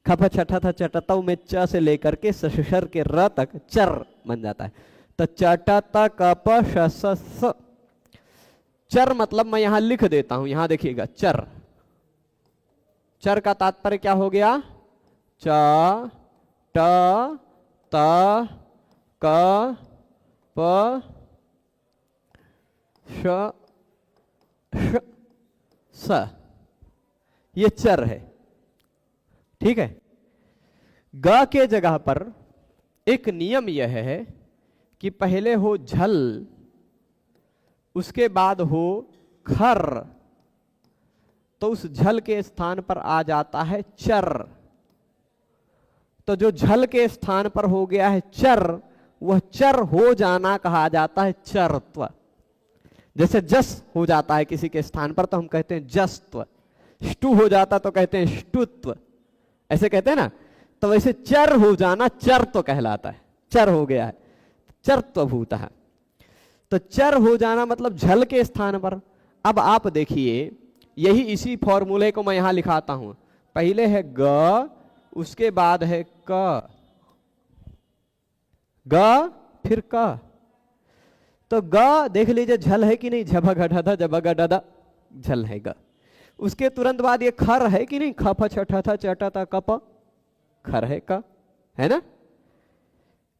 खप छठा था चटता में च से लेकर के सशर के र तक चर बन जाता है। तो चटता कप श, चर मतलब मैं यहां लिख देता हूं, यहां देखिएगा चर। चर का तात्पर्य क्या हो गया, च ट त क प श स, ये चर है, ठीक है। ग के जगह पर एक नियम यह है कि पहले हो झल, उसके बाद हो खर, तो उस झल के स्थान पर आ जाता है चर। तो जो झल के स्थान पर हो गया है चर, वह चर हो जाना कहा जाता है चरत्व। जैसे जस हो जाता है किसी के स्थान पर तो हम कहते हैं जसत्व, ष्टु हो जाता तो कहते हैं ष्टुत्व, ऐसे कहते हैं ना। तो वैसे चर हो जाना चरत्व कहलाता है, चर हो गया है, चरत्वभूत है। तो चर हो जाना मतलब झल के स्थान पर। अब आप देखिए, यही इसी फॉर्मूले को मैं यहां लिखाता हूं। पहले है ग, उसके बाद है क, ग फिर क। तो ग देख लीजिए झल है कि नहीं, झभगढ़ जबगढ़ झल है ग। उसके तुरंत बाद ये खर है कि नहीं, खप छठा था चटा था कप, खर है क, है ना।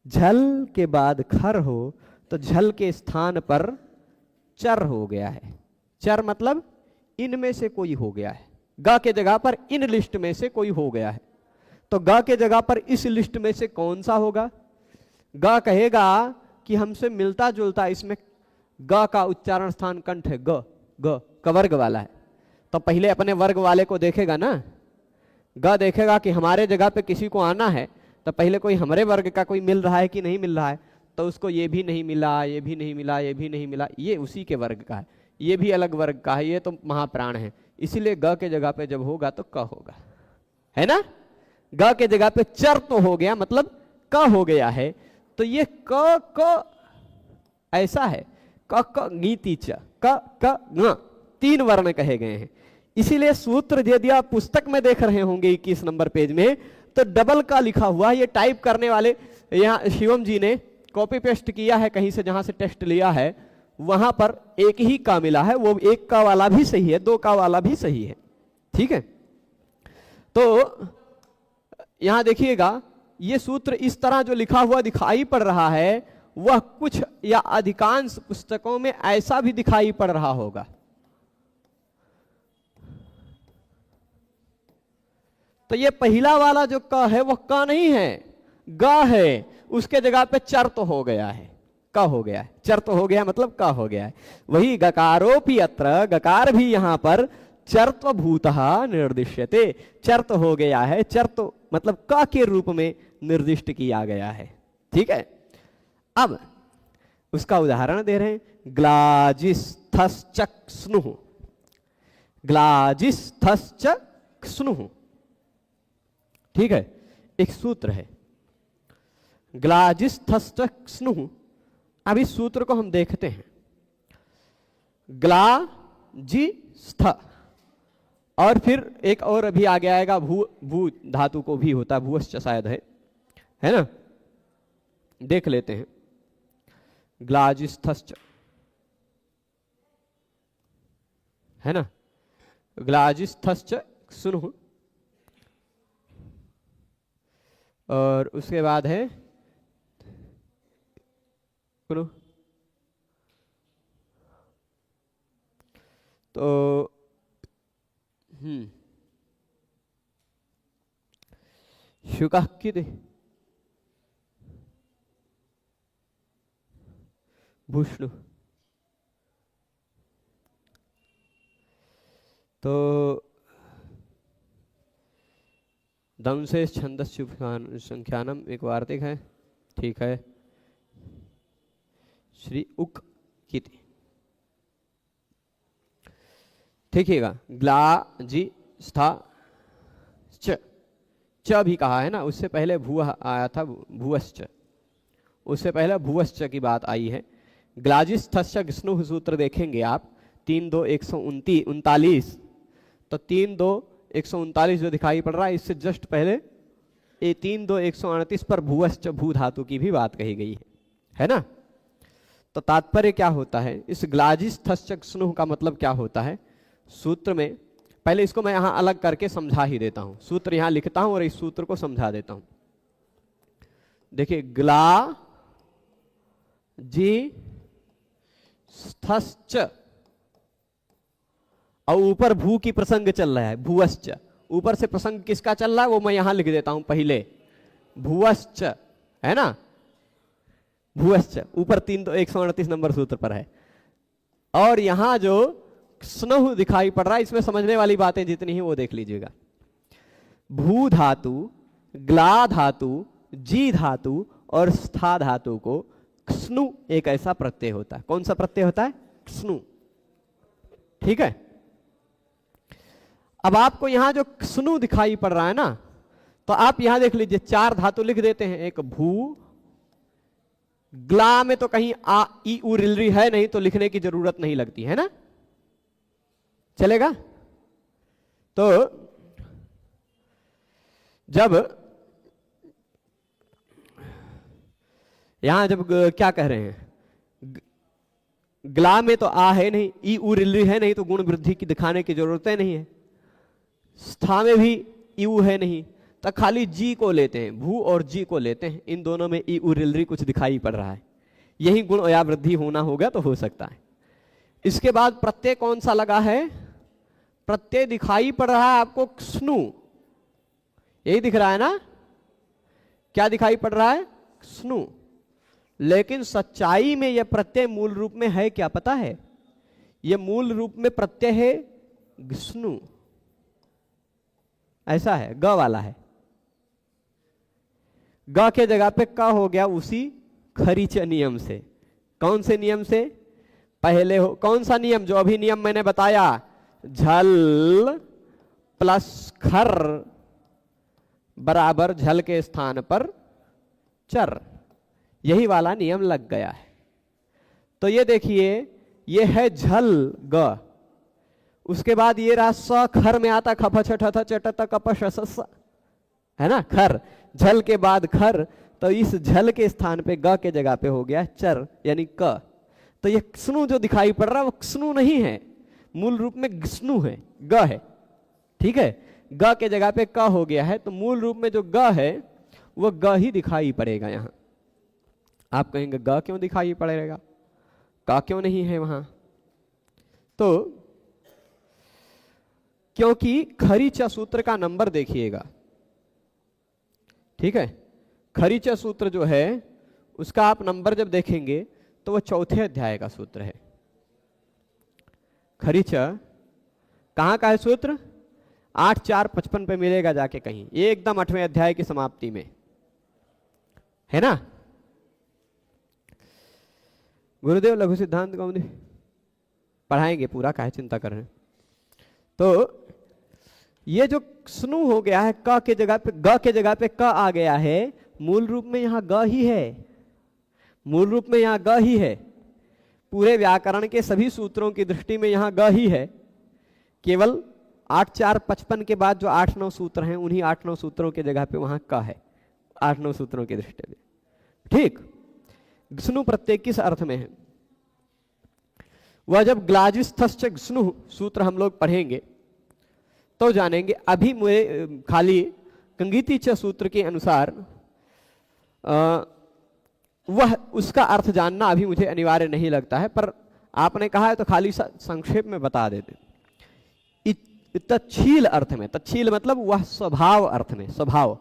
झल के बाद खर हो तो झल के स्थान पर चर हो गया है। चर मतलब इनमें से कोई हो गया है, ग के जगह पर इन लिस्ट में से कोई हो गया है। तो ग के जगह पर इस लिस्ट में से कौन सा होगा, ग कहेगा कि हमसे मिलता जुलता, इसमें ग का उच्चारण स्थान कंठ है, ग ग का वर्ग वाला है। तो पहले अपने वर्ग वाले को देखेगा ना, ग देखेगा कि हमारे जगह पे किसी को आना है, तो पहले कोई हमारे वर्ग का कोई मिल रहा है कि नहीं मिल रहा है। तो उसको ये भी नहीं मिला, ये भी नहीं मिला, ये भी नहीं मिला, ये उसी के वर्ग का है, ये भी अलग वर्ग का है, ये तो महाप्राण है। इसीलिए ग के जगह पे जब होगा तो क होगा, है ना। ग के जगह पे चर तो हो गया, मतलब क हो गया है। तो ये क ऐसा है, क क गीति च, क क ङ, तीन वर्ण कहे गए हैं। इसीलिए सूत्र यदि आप पुस्तक में देख रहे होंगे 21 नंबर पेज में, तो डबल का लिखा हुआ, ये टाइप करने वाले यहाँ शिवम जी ने कॉपी पेस्ट किया है कहीं से, जहां से टेस्ट लिया है वहां पर एक ही का मिला है, वो एक का वाला भी सही है, दो का वाला भी सही है, ठीक है। तो यहां देखिएगा, ये सूत्र इस तरह जो लिखा हुआ दिखाई पड़ रहा है, वह कुछ या अधिकांश पुस्तकों में ऐसा भी दिखाई पड़ रहा होगा। तो ये पहला वाला जो क है वह क नहीं है, ग है। उसके जगह पे चर तो हो गया है, क हो गया है, चर तो हो गया मतलब क हो गया है। वही गकारोपि अत्र, गकार भी यहां पर चर्त्वभूतः निर्दिश्यते, चर तो हो गया है, चर तो मतलब क के रूप में निर्दिष्ट किया गया है। ठीक है, अब उसका उदाहरण दे रहे हैं, ग्लाजिस्थश्च स्नुः, ग्लाजिस्थश्च स्नुः। ठीक है, एक सूत्र है ग्लाजिस्थश्च स्नुः। अब इस सूत्र को हम देखते हैं, ग्ला जी स्थ, और फिर एक और अभी आगे आएगा भू, भू धातु को भी होता है, भूश्च शायद है ना, देख लेते हैं। ग्लाजिस्थश्च है ना, ग्लाजिस्थश्च स्नुः, और उसके बाद है सुनो, तो शुकः किदे भूष्णु, तो दंसे छंदस्य संख्यानम एक वार्तिक है। ठीक है, श्री उक किति, देखिएगा ग्ला जी स्था च भी कहा है ना, उससे पहले भू आया था, भूवश्च, उससे पहले भूवश्च की बात आई है। ग्लाजिस्थश्च स्नुः सूत्र देखेंगे आप, 3-2-139, तो 3-2-139 जो दिखाई पड़ रहा है, इससे जस्ट पहले ये 3-2-138 पर भूवश्च भू धातु की भी बात कही गई है ना। तो तात्पर्य क्या होता है, इस ग्लाजिस्थश्च स्नुः का मतलब क्या होता है सूत्र में, पहले इसको मैं यहां अलग करके समझा ही देता हूं, सूत्र यहां लिखता हूं और इस सूत्र को समझा देता हूं। देखिए, ग्ला जी स्थश्च, और ऊपर भू की प्रसंग चल रहा है, भूवश्च, ऊपर से प्रसंग किसका चल रहा है वो मैं यहां लिख देता हूं पहले, भूवश्च है ना, भूवश्च ऊपर 3-2-138 नंबर सूत्र पर है, और यहां जो स्नुः दिखाई पड़ रहा है, इसमें समझने वाली बातें जितनी ही वो देख लीजिएगा। भू धातु, ग्ला धातु, जी धातु और स्था धातु को स्नु एक ऐसा प्रत्यय होता है। कौन सा प्रत्यय होता है? स्नु। ठीक है, अब आपको यहां जो स्नु दिखाई पड़ रहा है ना, तो आप यहां देख लीजिए, 4 धातु लिख देते हैं, एक भू, ग्ला में तो कहीं आ ई उ रिलरी है नहीं, तो लिखने की जरूरत नहीं लगती है ना, चलेगा। तो जब यहां जब क्या कह रहे हैं, ग्ला में तो आ है नहीं, ई उ रिलरी है नहीं, तो गुण वृद्धि की दिखाने की जरूरत नहीं है। स्था में भी ई उ है नहीं, तो खाली जी को लेते हैं, भू और जी को लेते हैं, इन दोनों में ई उ रिलरी कुछ दिखाई पड़ रहा है, यही गुण या वृद्धि होना होगा तो हो सकता है। इसके बाद प्रत्यय कौन सा लगा है? प्रत्यय दिखाई पड़ रहा है आपको स्नु, यही दिख रहा है ना, क्या दिखाई पड़ रहा है? स्नु। लेकिन सच्चाई में यह प्रत्यय मूल रूप में है क्या पता है? यह मूल रूप में प्रत्यय है स्नु, ऐसा है, ग वाला है। ग के जगह पे क हो गया उसी खरीच नियम से। कौन से नियम से? पहले हो कौन सा नियम? जो अभी नियम मैंने बताया, झल प्लस खर बराबर झल के स्थान पर चर, यही वाला नियम लग गया है। तो ये देखिए, ये है झल ग, उसके बाद ये रहा स, खर में आता खप छठ चट त कप श है ना, खर, झल के बाद खर, तो इस झल के स्थान पे ग के जगह पे हो गया चर यानी क। तो ये स्नु जो दिखाई पड़ रहा है वो स्नु नहीं है, मूल रूप में स्नु है, ग है। ठीक है, ग के जगह पे क हो गया है, तो मूल रूप में जो ग है वो ग ही दिखाई पड़ेगा यहां। आप कहेंगे ग क्यों दिखाई पड़ेगा, क क्यों नहीं है वहां? तो क्योंकि खरीचा सूत्र का नंबर देखिएगा, ठीक है, खरीच सूत्र जो है उसका आप नंबर जब देखेंगे तो वो चौथे अध्याय का सूत्र है। खरीच कहाँ का है सूत्र? 8:4:55 पे मिलेगा जाके कहीं, ये एकदम 8वें अध्याय की समाप्ति में है ना। गुरुदेव लघु सिद्धांत कौमुदी पढ़ाएंगे पूरा, काहे चिंता कर रहे हैं। तो ये जो स्नु हो गया है, क के जगह पे ग के जगह पे क आ गया है, मूल रूप में यहां ग ही है, मूल रूप में यहां ग ही है। पूरे व्याकरण के सभी सूत्रों की दृष्टि में यहां ग ही है। केवल 8:4:55 के बाद जो 8-9 सूत्र हैं, उन्हीं 8-9 सूत्रों के जगह पे वहां क है, 8-9 सूत्रों की दृष्टि में। ठीक, स्नु प्रत्यय किस अर्थ में है? वह जब ग्लाजिस्थश्च स्नु सूत्र हम लोग पढ़ेंगे तो जानेंगे। अभी मुझे खाली कंगीति च सूत्र के अनुसार वह उसका अर्थ जानना अभी मुझे अनिवार्य नहीं लगता है, पर आपने कहा है तो खाली संक्षेप में बता देते। तच्छील अर्थ में, तच्छील मतलब वह स्वभाव अर्थ में, स्वभाव।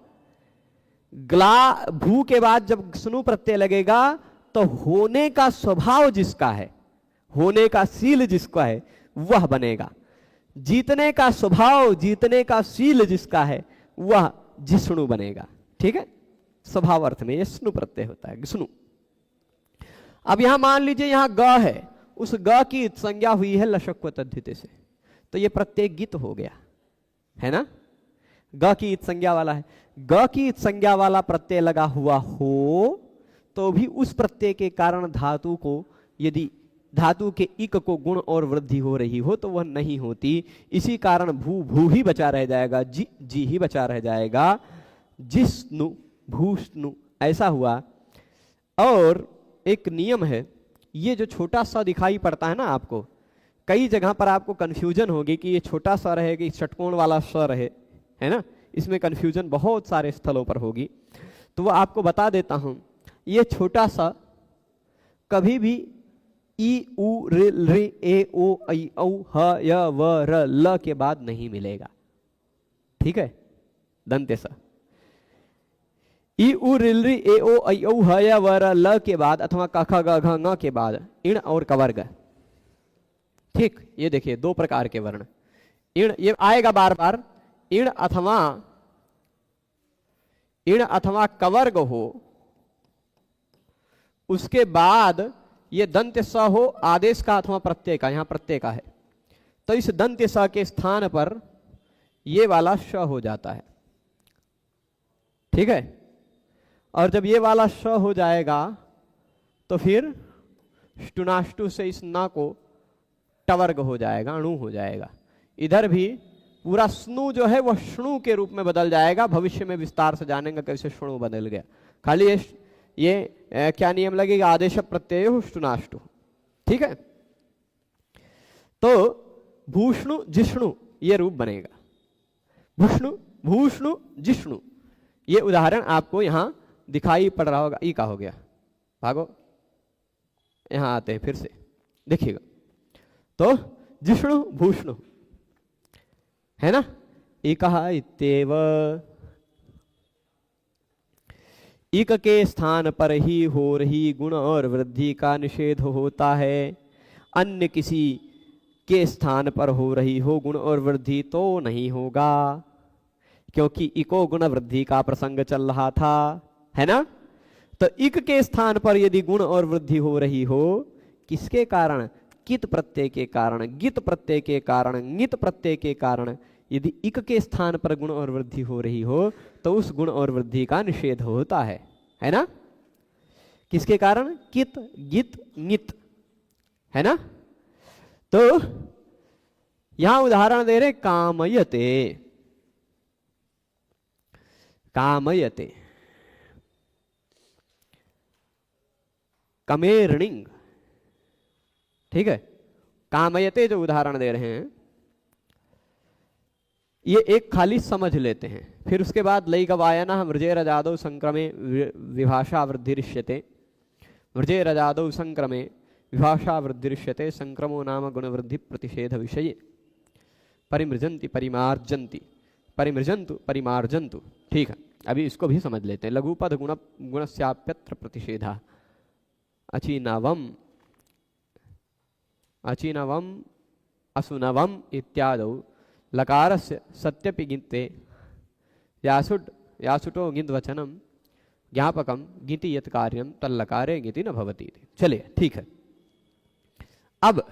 ग्ला भू के बाद जब स्नु प्रत्यय लगेगा तो होने का स्वभाव जिसका है, होने का शील जिसका है वह बनेगा। जीतने का स्वभाव, जीतने का शील जिसका है वह जिष्णु बनेगा। ठीक है, स्वभाव अर्थ में ये स्नु प्रत्यय होता है, स्नु। अब यहां मान लीजिए यहां ग है, उस ग की संज्ञा हुई है लशक्व तद्धिते से, तो ये प्रत्यय गित हो गया है ना। ग की संज्ञा वाला है, ग की संज्ञा वाला प्रत्यय लगा हुआ हो तो भी उस प्रत्यय के कारण धातु को, यदि धातु के इक को गुण और वृद्धि हो रही हो तो वह नहीं होती। इसी कारण भू भू ही बचा रह जाएगा, जी जी ही बचा रह जाएगा, जिष्णु भूष्णु ऐसा हुआ। और एक नियम है, ये जो छोटा सा दिखाई पड़ता है ना आपको, कई जगह पर आपको कंफ्यूजन होगी कि ये छोटा सा रहे कि षटकोण वाला स रहे, है ना। इसमें कंफ्यूजन बहुत सारे स्थलों पर होगी, तो वो आपको बता देता हूं। ये छोटा सा कभी भी ई उ रि रि ए ओ ऐ औ ह य व र ल के बाद नहीं मिलेगा। ठीक है, दंत्य स ई उ रि रि ए ओ ऐ औ ह य व र ल के बाद अथवा क ख ग घ ङ के बाद इण और कवर्ग। ठीक, ये देखिए दो प्रकार के वर्ण, इण ये आएगा बार बार, इण अथवा कवर्ग हो, उसके बाद ये दंत्य स हो आदेश का अथवा प्रत्यय का, यहां प्रत्यय का है, तो इस दंत्य स के स्थान पर ये वाला श हो जाता है। ठीक है, और जब ये वाला श हो जाएगा तो फिर ष्टुनाष्टु से इस न को टवर्ग हो जाएगा, अणु हो जाएगा। इधर भी पूरा स्नु जो है वह श्णु के रूप में बदल जाएगा। भविष्य में विस्तार से जानेंगे कैसे श्णु बदल गया। खाली ये क्या नियम लगेगा? आदेश प्रत्यय ष्टुनाष्टु। ठीक है, तो भूष्णु जिष्णु ये रूप बनेगा, भूष्णु भूष्णु जिष्णु। ये उदाहरण आपको यहां दिखाई पड़ रहा होगा। ई का हो गया, भागो, यहां आते हैं फिर से, देखिएगा। तो जिष्णु भूष्णु है ना। इकः इत्येव, इक के स्थान पर ही हो रही गुण और वृद्धि का निषेध होता है। अन्य किसी के स्थान पर हो रही हो गुण और वृद्धि तो नहीं होगा, क्योंकि इको गुण वृद्धि का प्रसंग चल रहा था, है ना। तो इक के स्थान पर यदि गुण और वृद्धि हो रही हो, किसके कारण? कित प्रत्यय के कारण, गित प्रत्यय के कारण, ङित प्रत्यय के कारण यदि इक के स्थान पर गुण और वृद्धि हो रही हो तो उस गुण और वृद्धि का निषेध होता है ना। किसके कारण? कित गित ङित, है ना। तो यहां उदाहरण दे रहे कामयते, कामयते, कमेर्णिंग। ठीक है, कामयते जो उदाहरण दे रहे हैं ये एक खाली समझ लेते हैं, फिर उसके बाद लई गवायना मृजे रजादौ संक्रमे विभाषा वृद्धिरिष्यते, मृजे रजादौ संक्रमे विभाषा वृद्धिरिष्यते, संक्रमो नाम गुण वृद्धि प्रतिषेध विषये परिमृजन्ति परिमार्जन्ति, परिमृजन्तु परिमार्जन्तु। ठीक है, अभी इसको भी समझ लेते हैं। लघुपद गुण गुणस्याप्यत्र प्रतिषेधा। अचिनवम अचिनवम असुनवम इत्यादौ लकारस्य सत्यपि गिन्ते यासुटो गिन्द्वचनम ज्ञापकम गिति यत् कार्यम तल्लकारे गिति न भवति। चलिए ठीक है। अब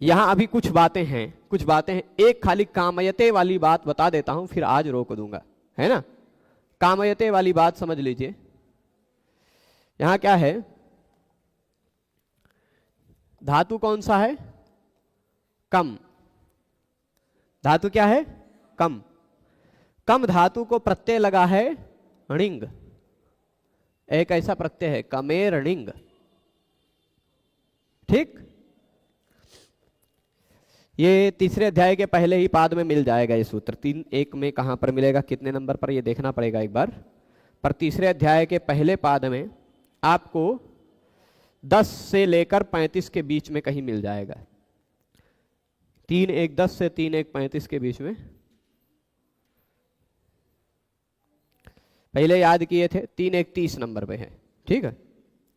यहां अभी कुछ बातें हैं एक खाली कामयते वाली बात बता देता हूं, फिर आज रोक दूंगा, है ना। कामयते वाली बात समझ लीजिए। यहां क्या है, धातु कौन सा है, कम। धातु क्या है, कम। कम धातु को प्रत्यय लगा है णिंग। एक ऐसा प्रत्यय है कमेर णिंग, ठीक। ये तीसरे अध्याय के पहले ही पाद में मिल जाएगा ये सूत्र। 3.1 में कहां पर मिलेगा, कितने नंबर पर, ये देखना पड़ेगा एक बार। पर तीसरे अध्याय के पहले पाद में आपको 10 से लेकर 35 के बीच में कहीं मिल जाएगा। 3.1 10 से 3.1 35 के बीच में। पहले याद किए थे, 3.1 30 नंबर पे है, ठीक है।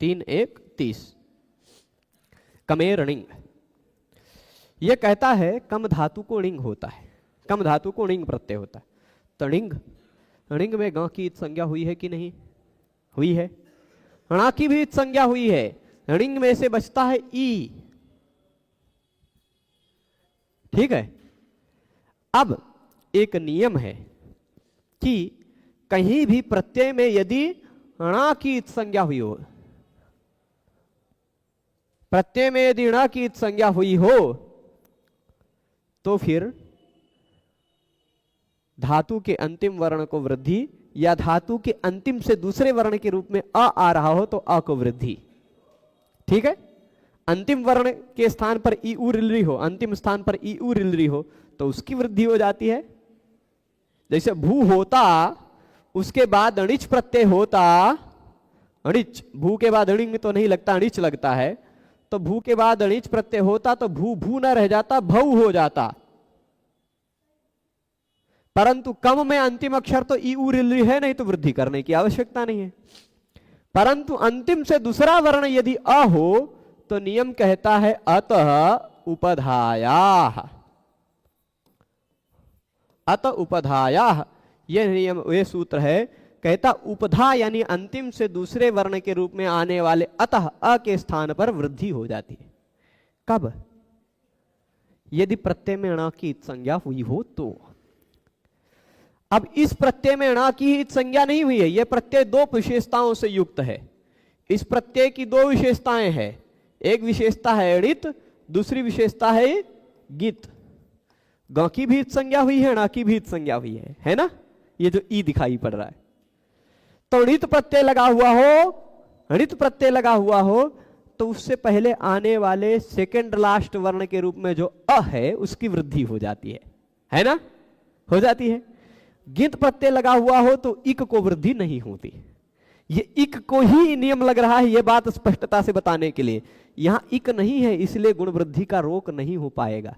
3.1 30 कमेर णिंग। यह कहता है कम धातु को णिंग होता है, कम धातु को णिंग प्रत्यय होता है। तो णिंग में ग की इत संज्ञा हुई है कि नहीं हुई है, ण की भी इत संज्ञा हुई है। णिंग में से बचता है ई, ठीक है। अब एक नियम है कि कहीं भी प्रत्यय में यदि ण की इत संज्ञा हुई हो, प्रत्यय में यदि ण की इत संज्ञा हुई हो तो फिर धातु के अंतिम वर्ण को वृद्धि, या धातु के अंतिम से दूसरे वर्ण के रूप में अ आ रहा हो तो अ को वृद्धि, ठीक है। अंतिम वर्ण के स्थान पर ई उ रिलरी हो, अंतिम स्थान पर ई उ रिलरी हो तो उसकी वृद्धि हो जाती है। जैसे भू होता, उसके बाद अणिच प्रत्यय होता, अणिच, भू के बाद अणिंग तो नहीं लगता, अणिच लगता है। तो भू के बाद अणिच प्रत्यय होता तो भू भू न रह जाता, भऊ हो जाता। परंतु कम में अंतिम अक्षर तो ई उ रिलरी है नहीं, तो वृद्धि करने की आवश्यकता नहीं है। परंतु अंतिम से दूसरा वर्ण यदि अ हो तो नियम कहता है अतः उपधायाः, अतः उपधायाः। यह नियम, यह सूत्र है, कहता उपधा यानी अंतिम से दूसरे वर्ण के रूप में आने वाले अतः, अ के स्थान पर वृद्धि हो जाती है। कब, यदि प्रत्यय में ण की संज्ञा हुई हो तो। अब इस प्रत्यय में ण की संज्ञा नहीं हुई है, यह प्रत्यय दो विशेषताओं से युक्त है। इस प्रत्यय की दो विशेषताएं हैं, एक विशेषता है णित, दूसरी विशेषता है गित। ग की भी संज्ञा हुई है, ण की भी संज्ञा हुई है ना। ये जो ई दिखाई पड़ रहा है, तो णित प्रत्यय लगा हुआ हो, णित प्रत्यय लगा हुआ हो तो उससे पहले आने वाले सेकंड लास्ट वर्ण के रूप में जो अ है उसकी वृद्धि हो जाती है ना, हो जाती है। गित प्रत्यय लगा हुआ हो तो इक को वृद्धि नहीं होती। ये इक को ही नियम लग रहा है, ये बात स्पष्टता से बताने के लिए। यहां इक नहीं है इसलिए गुण वृद्धि का रोक नहीं हो पाएगा।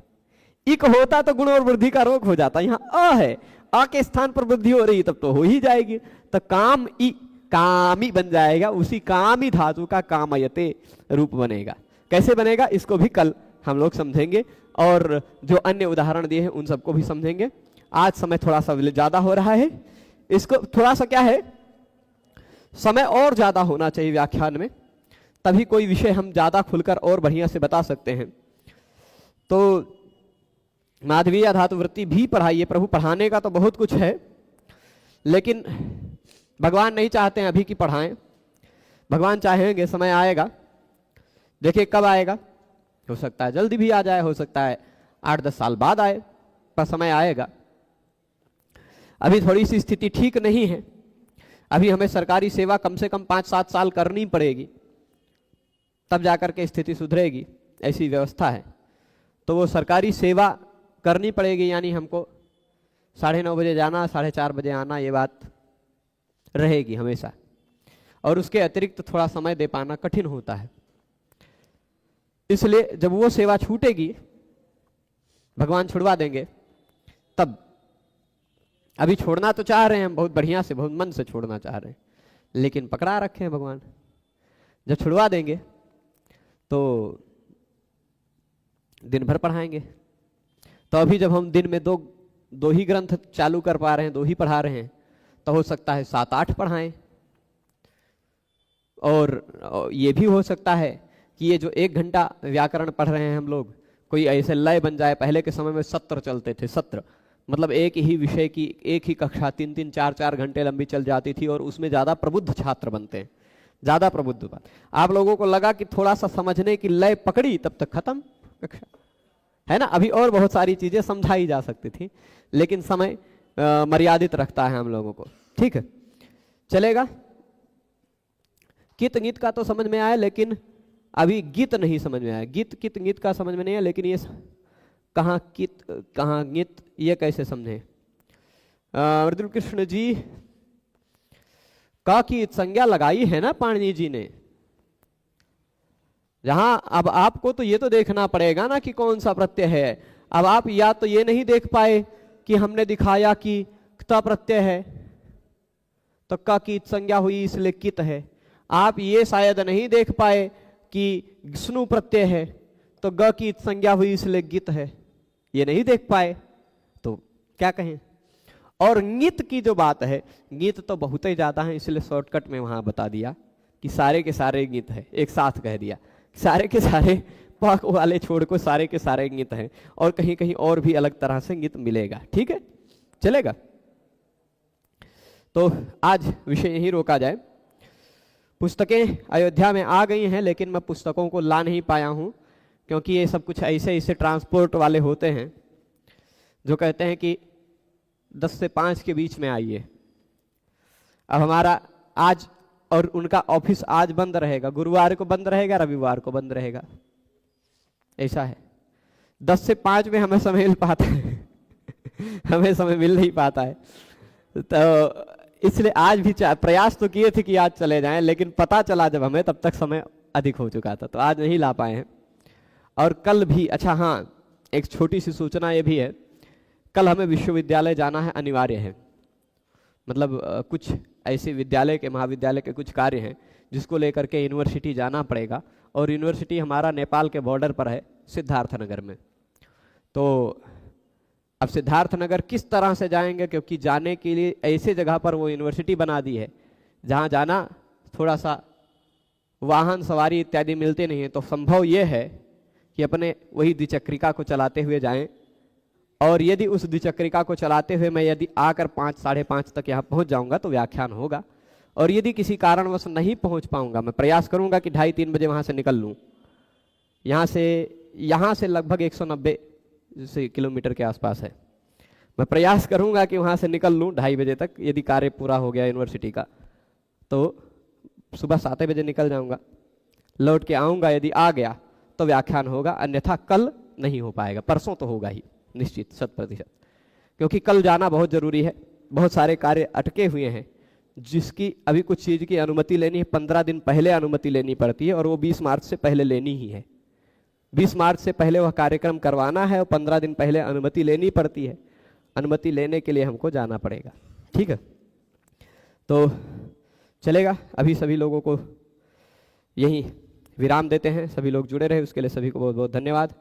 इक होता तो गुण और वृद्धि का रोक हो जाता, यहां अ है, अ के स्थान पर वृद्धि हो रही तब तो हो ही जाएगी। तो काम ई कामी बन जाएगा, उसी कामी धातु का कामयते रूप बनेगा। कैसे बनेगा इसको भी कल हम लोग समझेंगे, और जो अन्य उदाहरण दिए हैं उन सबको भी समझेंगे। आज समय थोड़ा सा ज्यादा हो रहा है, इसको थोड़ा सा क्या है, समय और ज्यादा होना चाहिए व्याख्यान में, तभी कोई विषय हम ज्यादा खुलकर और बढ़िया से बता सकते हैं। तो माधवीय धातु वृत्ति भी पढ़ाइए, प्रभु पढ़ाने का तो बहुत कुछ है, लेकिन भगवान नहीं चाहते हैं अभी की पढ़ाएं। भगवान चाहेंगे, समय आएगा, देखिए कब आएगा, हो सकता है जल्दी भी आ जाए, हो सकता है 8-10 साल बाद आए, पर समय आएगा। अभी थोड़ी सी स्थिति ठीक नहीं है, अभी हमें सरकारी सेवा कम से कम 5-7 साल करनी पड़ेगी, तब जाकर के स्थिति सुधरेगी, ऐसी व्यवस्था है। तो वो सरकारी सेवा करनी पड़ेगी, यानी हमको 9:30 बजे जाना, 4:30 बजे आना, ये बात रहेगी हमेशा, और उसके अतिरिक्त थोड़ा समय दे पाना कठिन होता है। इसलिए जब वो सेवा छूटेगी, भगवान छुड़वा देंगे, तब अभी छोड़ना तो चाह रहे हैं हम, बहुत बढ़िया से, बहुत मन से छोड़ना चाह रहे हैं, लेकिन पकड़ा रखे हैं भगवान। जब छुड़वा देंगे तो दिन भर पढ़ाएंगे। तो अभी जब हम दिन में दो ही ग्रंथ चालू कर पा रहे हैं, 2 ही पढ़ा रहे हैं, तो हो सकता है 7-8 पढ़ाएं। और ये भी हो सकता है कि ये जो 1 घंटा व्याकरण पढ़ रहे हैं हम लोग, कोई ऐसे लय बन जाए। पहले के समय में सत्र चलते थे, सत्र मतलब एक ही विषय की एक ही कक्षा 3-3, 4-4 घंटे लंबी चल जाती थी, और उसमें ज़्यादा प्रबुद्ध छात्र बनते हैं, ज़्यादा प्रबुद्ध बात। आप लोगों को लगा कि थोड़ा सा समझने की लय पकड़ी, तब तक खत्म कक्षा, है ना। अभी और बहुत सारी चीज़ें समझाई जा सकती थी, लेकिन समय मर्यादित रखता है हम लोगों को। ठीक है, चलेगा। कित गीत का तो समझ में आया, लेकिन अभी गीत नहीं समझ में आया। गीत कित गीत का समझ में नहीं आया, लेकिन ये कहाँ कित कहाँ गीत, ये कैसे समझे। मृदुल कृष्ण जी का की संज्ञा लगाई है ना पाणिनि जी ने, जहां अब आपको तो ये तो देखना पड़ेगा ना कि कौन सा प्रत्यय है। अब आप या तो ये नहीं देख पाए कि हमने दिखाया कि क्ता प्रत्यय है, तो का की संज्ञा हुई इसलिए कित है। आप ये शायद नहीं देख पाए कि स्नु प्रत्यय है, तो ग की संज्ञा हुई इसलिए गित है, ये नहीं देख पाए, तो क्या कहें। और गीत की जो बात है, गीत तो बहुत ही ज्यादा है, इसलिए शॉर्टकट में वहां बता दिया कि सारे के सारे गीत है, एक साथ कह दिया सारे के सारे, पाक वाले छोड़ को सारे के सारे गीत हैं, और कहीं कहीं और भी अलग तरह से गीत मिलेगा। ठीक है, चलेगा। तो आज विषय यही रोका जाए। पुस्तकें अयोध्या में आ गई हैं, लेकिन मैं पुस्तकों को ला नहीं पाया हूं, क्योंकि ये सब कुछ ऐसे ट्रांसपोर्ट वाले होते हैं जो कहते हैं कि 10 से 5 के बीच में आइए। अब हमारा आज और उनका ऑफिस आज बंद रहेगा, गुरुवार को बंद रहेगा, रविवार को बंद रहेगा, ऐसा है। 10 से 5 में हमें समय मिल पाता है हमें समय मिल नहीं पाता है, तो इसलिए आज भी प्रयास तो किए थे कि आज चले जाएं, लेकिन पता चला जब हमें, तब तक समय अधिक हो चुका था, तो आज नहीं ला पाए हैं। और कल भी, अच्छा हाँ, एक छोटी सी सूचना ये भी है, कल हमें विश्वविद्यालय जाना है, अनिवार्य है। मतलब कुछ ऐसे विद्यालय के, महाविद्यालय के कुछ कार्य हैं जिसको लेकर के यूनिवर्सिटी जाना पड़ेगा, और यूनिवर्सिटी हमारा नेपाल के बॉर्डर पर है, सिद्धार्थनगर में। तो अब सिद्धार्थनगर किस तरह से जाएंगे, क्योंकि जाने के लिए ऐसे जगह पर वो यूनिवर्सिटी बना दी है जहाँ जाना थोड़ा सा वाहन सवारी इत्यादि मिलते नहीं है, तो संभव ये है कि अपने वही द्विचक्रिका को चलाते हुए जाएं। और यदि उस द्विचक्रिका को चलाते हुए मैं यदि आकर 5, 5:30 तक यहाँ पहुँच जाऊँगा तो व्याख्यान होगा, और यदि किसी कारणवश नहीं पहुँच पाऊँगा, मैं प्रयास करूँगा कि 2:30-3 बजे वहाँ से निकल लूँ। यहाँ से लगभग 190 किलोमीटर के आसपास है। मैं प्रयास करूंगा कि वहां से निकल लूं 2:30 बजे तक, यदि कार्य पूरा हो गया यूनिवर्सिटी का, तो सुबह 7 बजे निकल जाऊंगा, लौट के आऊंगा। यदि आ गया तो व्याख्यान होगा, अन्यथा कल नहीं हो पाएगा। परसों तो होगा ही निश्चित, 100%, क्योंकि कल जाना बहुत जरूरी है। बहुत सारे कार्य अटके हुए हैं, जिसकी अभी कुछ चीज की अनुमति लेनी है, 15 दिन पहले अनुमति लेनी पड़ती है, और वो 20 मार्च से पहले लेनी ही है। 20 मार्च से पहले वह कार्यक्रम करवाना है, और 15 दिन पहले अनुमति लेनी पड़ती है। अनुमति लेने के लिए हमको जाना पड़ेगा। ठीक है, तो चलेगा। अभी सभी लोगों को यही विराम देते हैं। सभी लोग जुड़े रहे उसके लिए सभी को बहुत बहुत धन्यवाद।